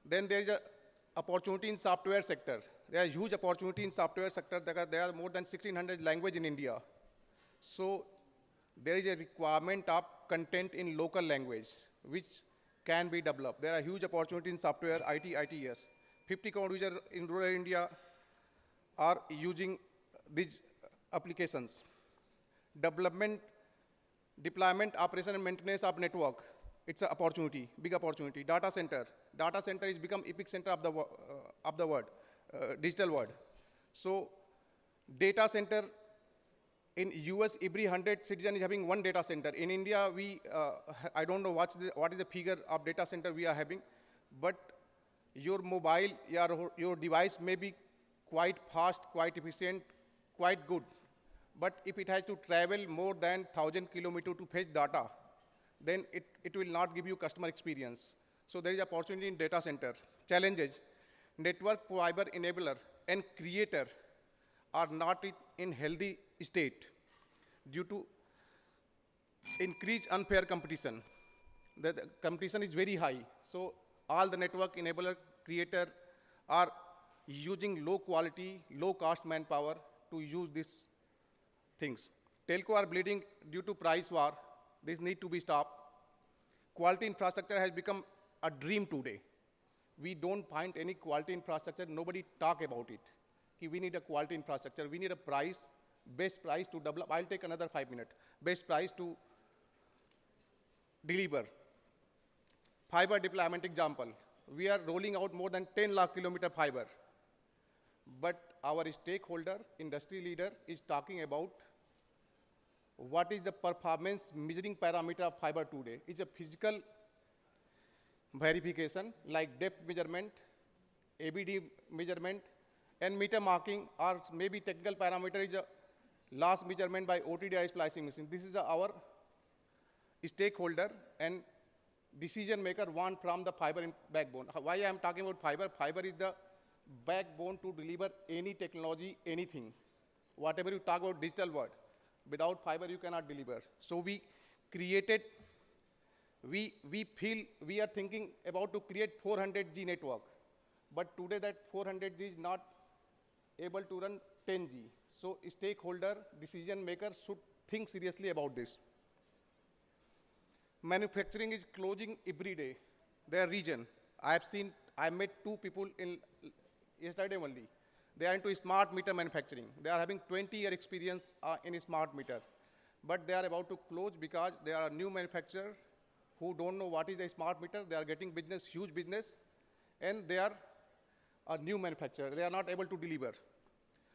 Then there is a opportunity in software sector. There are huge opportunity in software sector. There are more than 1,600 languages in India. So there is a requirement of content in local language, which can be developed. There are huge opportunity in software, IT, ITS. 50 crore users in rural India are using these applications. Development, deployment, operation, and maintenance of network. It's an opportunity, big opportunity. Data center is become epic center of the world, digital world. So Data center, in US, every 100 citizen is having one data center. In India, I don't know what is the figure of data center we are having, but your mobile, your device may be quite fast, quite efficient, quite good. But if it has to travel more than 1,000 kilometers to fetch data, then it will not give you customer experience. So there is opportunity in data center. Challenges, network fiber enabler and creator are not in healthy state due to increased unfair competition. The competition is very high. So all the network enabler creator are using low quality, low cost manpower to use these things. Telco are bleeding due to price war. This need to be stopped. Quality infrastructure has become a dream today. We don't find any quality infrastructure. Nobody talk about it. We need a quality infrastructure. We need a price, best price to develop. I'll take another 5 minutes. Best price to deliver. Fiber deployment example. We are rolling out more than 10 lakh kilometer fiber. But our stakeholder, industry leader, is talking about what is the performance measuring parameter of fiber today. It's a physical verification like depth measurement, ABD measurement, and meter marking, or maybe technical parameter is a last measurement by OTDI splicing machine. This is our stakeholder and decision maker want from the fiber backbone. Why I am talking about fiber? Fiber is the backbone to deliver any technology, anything. Whatever you talk about digital world, without fiber you cannot deliver. So we created, we feel, we are thinking about to create 400G network. But today that 400G is not able to run 10G. So stakeholder, decision maker should think seriously about this. Manufacturing is closing every day. Their region, I met 2 people yesterday only. They are into smart meter manufacturing. They are having 20-year experience in smart meter. But they are about to close because there are new manufacturers who don't know what is a smart meter. They are getting business, huge business, and they are a new manufacturer. They are not able to deliver.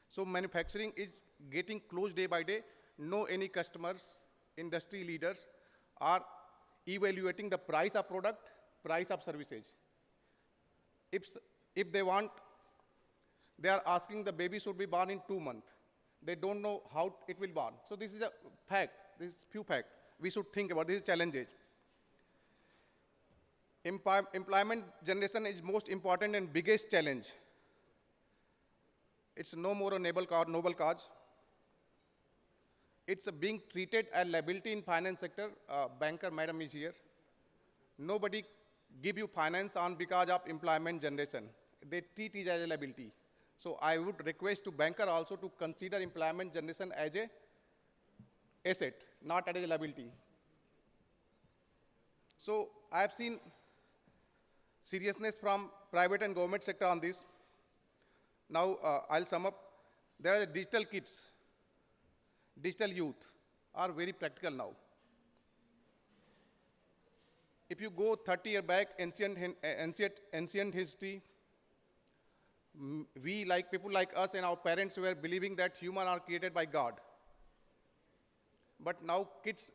So manufacturing is getting closed day by day. No any customers, industry leaders are evaluating the price of product, price of services. If they want, they are asking the baby should be born in 2 months. They don't know how it will born. So this is a fact. This is few fact. We should think about this challenges. Employment generation is most important and biggest challenge. It's no more a noble cause. It's being treated as liability in finance sector. Banker madam is here. Nobody give you finance on because of employment generation. They treat it as a liability. So I would request to banker also to consider employment generation as a asset, not as a liability. So I have seen seriousness from private and government sector on this. Now I'll sum up. There are the digital kids, digital youth are very practical now. If you go 30 years back, ancient history, people like us and our parents were believing that humans are created by God. But now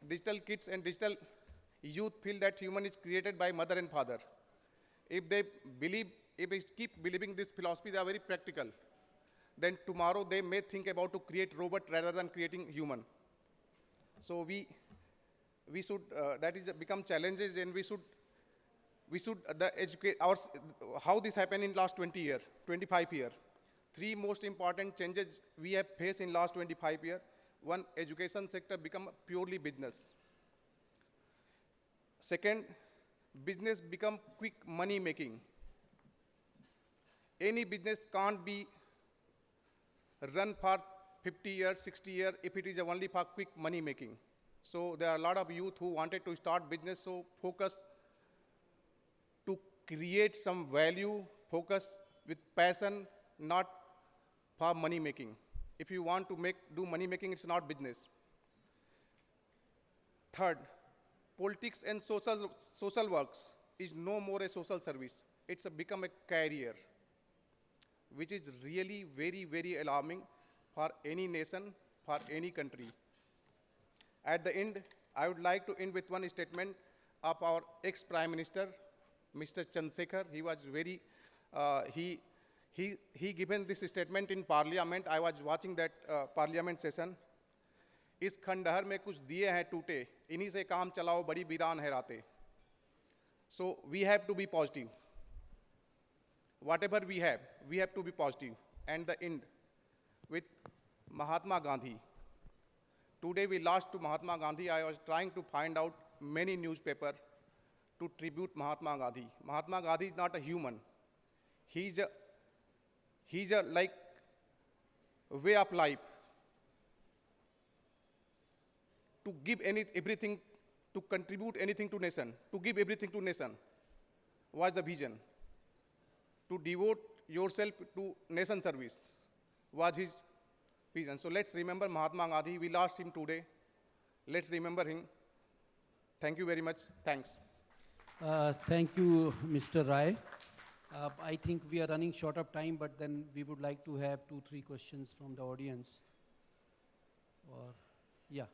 digital kids and digital youth feel that human is created by mother and father. If they keep believing this philosophy, they are very practical. Then tomorrow they may think about to create robot rather than creating human. So we should, that is become challenges, and we should educate how this happened in last 20 years, 25 years. 3 most important changes we have faced in last 25 years. One, education sector become purely business. Second, business become quick money making. Any business can't be run for 50 years, 60 years if it is only for quick money making. So there are a lot of youth who wanted to start business, so focus to create some value, focus with passion, not for money making. If you want to do money making, it's not business. Third, politics and social works is no more a social service. It's become a career, which is really very, very alarming for any nation, for any country. At the end, I would like to end with one statement of our ex-Prime Minister, Mr. Chandrasekhar. He was very, he given this statement in Parliament. I was watching that Parliament session. इस खंडहर में कुछ दिए हैं टूटे, इन्हीं से काम चलाओ, बड़ी वीरान है रातें. So we have to be positive. Whatever we have to be positive. And the end with Mahatma Gandhi. Today we lost to Mahatma Gandhi. I was trying to find out many newspapers to tribute Mahatma Gandhi. Mahatma Gandhi is not a human. He's a like way of life. To give everything, to contribute anything to nation, to give everything to nation was the vision. To devote yourself to nation service was his vision. So let's remember Mahatma Gandhi. We lost him today. Let's remember him. Thank you very much. Thanks. Thank you, Mr. Rai. I think we are running short of time, but then we would like to have 2-3 questions from the audience. Or, yeah.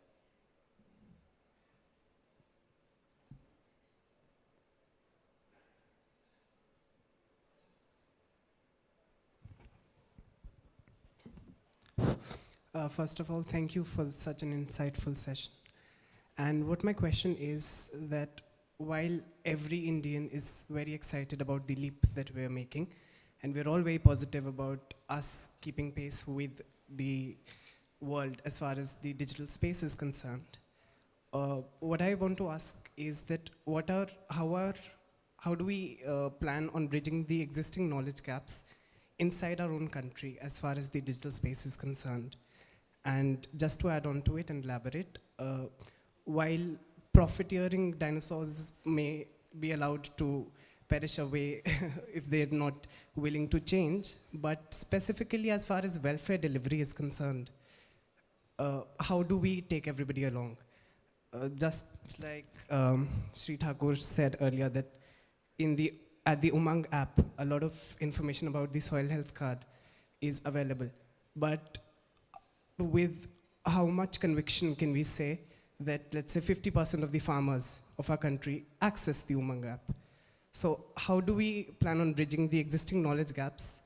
First of all, thank you for such an insightful session. And what my question is that while every Indian is very excited about the leaps that we're making, and we're all very positive about us keeping pace with the world as far as the digital space is concerned, what I want to ask is that how do we plan on bridging the existing knowledge gaps inside our own country as far as the digital space is concerned? And just to add on to it and elaborate, while profiteering dinosaurs may be allowed to perish away if they're not willing to change, but specifically as far as welfare delivery is concerned, how do we take everybody along? Just like Shri Thakur said earlier, that at the Umang app, a lot of information about the soil health card is available. But with how much conviction can we say that, let's say, 50% of the farmers of our country access the Umang app? So how do we plan on bridging the existing knowledge gaps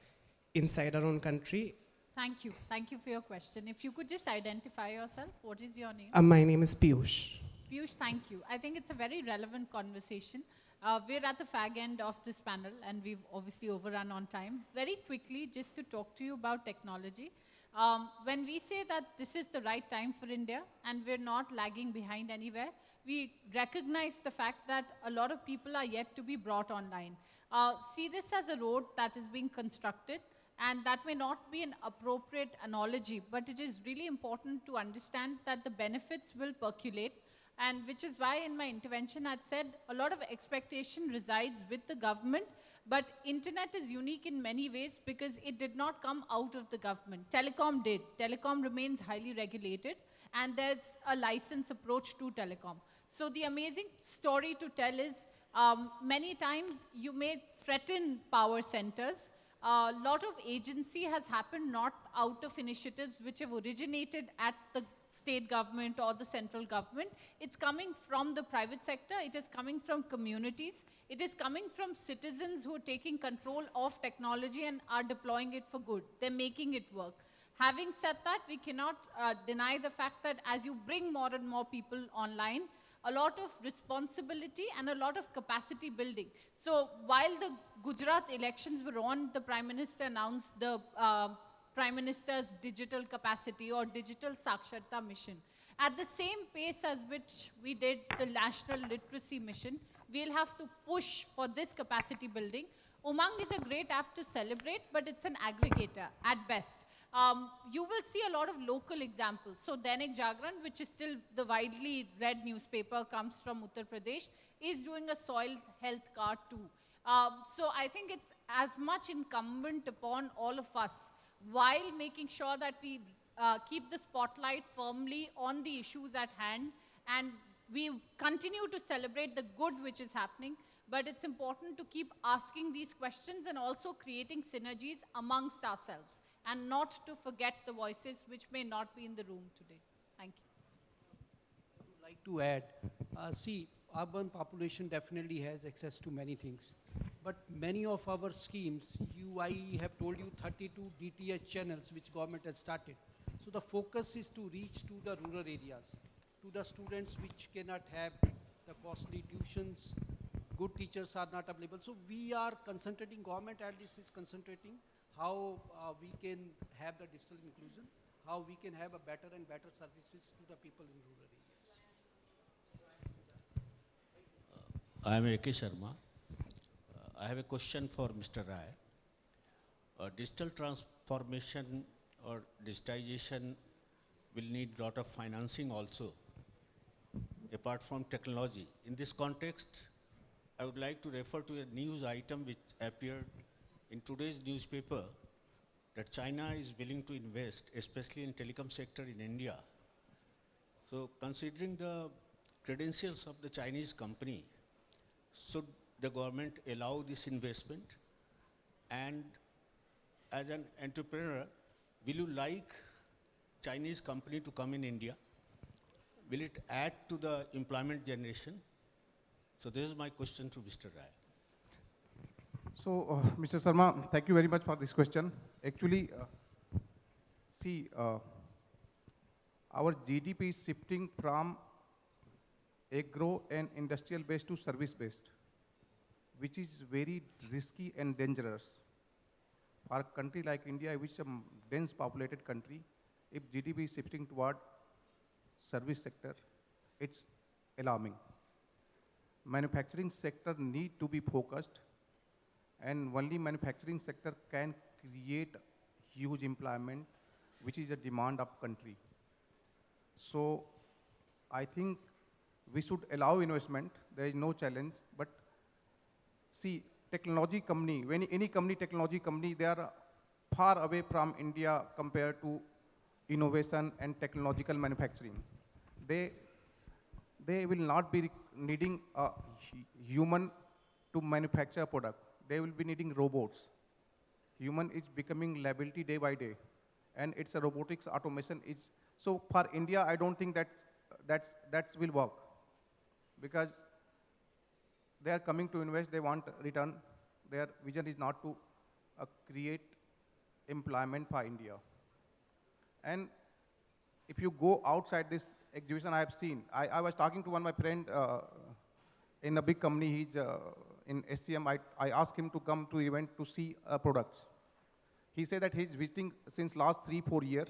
inside our own country? Thank you. Thank you for your question. If you could just identify yourself, what is your name? My name is Piyush. Piyush, thank you. I think it's a very relevant conversation. We're at the fag end of this panel, and we've obviously overrun on time. Very quickly, just to talk to you about technology. When we say that this is the right time for India and we're not lagging behind anywhere, we recognize the fact that a lot of people are yet to be brought online. See this as a road that is being constructed, and that may not be an appropriate analogy, but it is really important to understand that the benefits will percolate, and which is why in my intervention I'd said a lot of expectation resides with the government. But internet is unique in many ways because it did not come out of the government. Telecom did. Telecom remains highly regulated, and there's a license approach to telecom. So the amazing story to tell is many times you may threaten power centers. A lot of agency has happened not out of initiatives which have originated at the state government or the central government. It's coming from the private sector. It is coming from communities. It is coming from citizens who are taking control of technology and are deploying it for good. They're making it work. Having said that, we cannot deny the fact that as you bring more and more people online, a lot of responsibility and a lot of capacity building. So while the Gujarat elections were on, the Prime Minister announced the Prime Minister's digital capacity or digital Saksharta mission. At the same pace as which we did the National Literacy Mission, we'll have to push for this capacity building. Umang is a great app to celebrate, but it's an aggregator at best. You will see a lot of local examples. So Dainik Jagran, which is still the widely read newspaper, comes from Uttar Pradesh, is doing a soil health card too. So I think it's as much incumbent upon all of us, while making sure that we keep the spotlight firmly on the issues at hand, and we continue to celebrate the good which is happening, but it's important to keep asking these questions and also creating synergies amongst ourselves. and not to forget the voices which may not be in the room today. Thank you. I would like to add, see, urban population definitely has access to many things. But many of our schemes, I have told you 32 DTH channels which government has started. So the focus is to reach to the rural areas, to the students which cannot have the costly tuitions, good teachers are not available. So we are concentrating, government at least is concentrating how we can have the digital inclusion, how we can have a better and better services to the people in rural areas. I am A.K. Sharma. I have a question for Mr. Rai. Digital transformation or digitization will need a lot of financing also, apart from technology. In this context, I would like to refer to a news item which appeared in today's newspaper that China is willing to invest, especially in telecom sector in India. So considering the credentials of the Chinese company, should the government allow this investment? And as an entrepreneur, will you like Chinese company to come in India? Will it add to the employment generation? So this is my question to Mr. Rai. So, Mr. Sharma, thank you very much for this question. Actually, see, our GDP is shifting from agro and industrial based to service based, which is very risky and dangerous. For a country like India, which is a dense populated country, if GDP is shifting toward service sector, it's alarming. Manufacturing sector need to be focused, and only manufacturing sector can create huge employment, which is a demand of country. So I think we should allow investment. There is no challenge, but see, technology company, when any company, technology company, they are far away from India compared to innovation and technological manufacturing. They will not be needing a human to manufacture a product. They will be needing robots. Human is becoming liability day by day, and it's a robotics automation. So for India, I don't think that will work, because they are coming to invest, they want return. Their vision is not to create employment for India. And if you go outside this exhibition, I have seen, I was talking to one of my friend in a big company, he's in SCM. I asked him to come to event to see products. He said that he's visiting since last 3-4 years,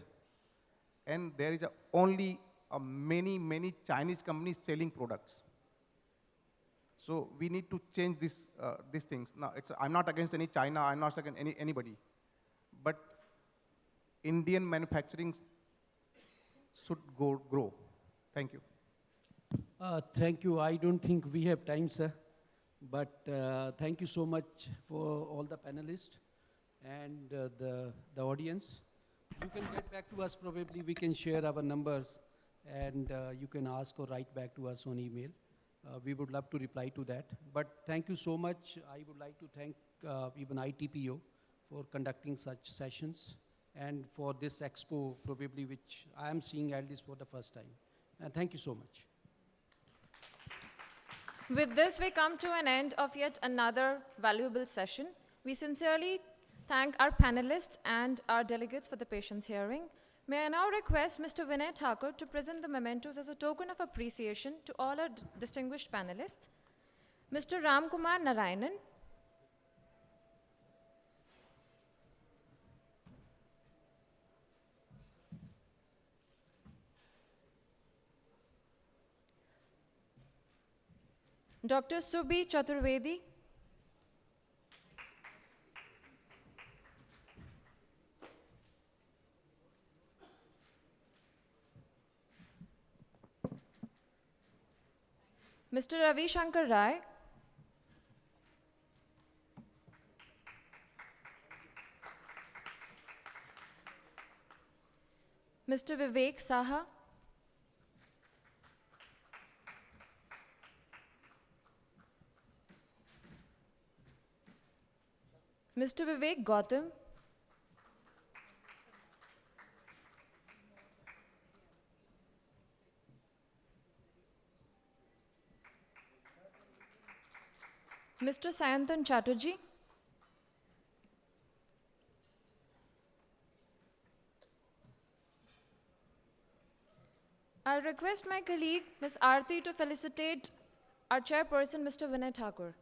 and there is only many Chinese companies selling products. So we need to change these things. Now, I'm not against any China, I'm not against anybody, but Indian manufacturing should grow. Thank you. Thank you. I don't think we have time, sir. But thank you so much for all the panelists and the audience. You can get back to us, probably we can share our numbers, and you can ask or write back to us on email. We would love to reply to that. But thank you so much. I would like to thank even ITPO for conducting such sessions, and for this expo, probably which I am seeing at least for the first time. Thank you so much. With this, we come to an end of yet another valuable session. We sincerely thank our panelists and our delegates for the patience hearing. May I now request Mr. Vinay Thakur to present the mementos as a token of appreciation to all our distinguished panelists. Mr. Ramkumar Narayanan, Dr. Subi Chaturvedi, Mr. Ravi Shankar Rai, Mr. Vivek Saha, Mr. Vivek Gautam, Mr. Sayantan Chatterjee. I'll request my colleague, Ms. Aarti, to felicitate our chairperson, Mr. Vinay Thakur.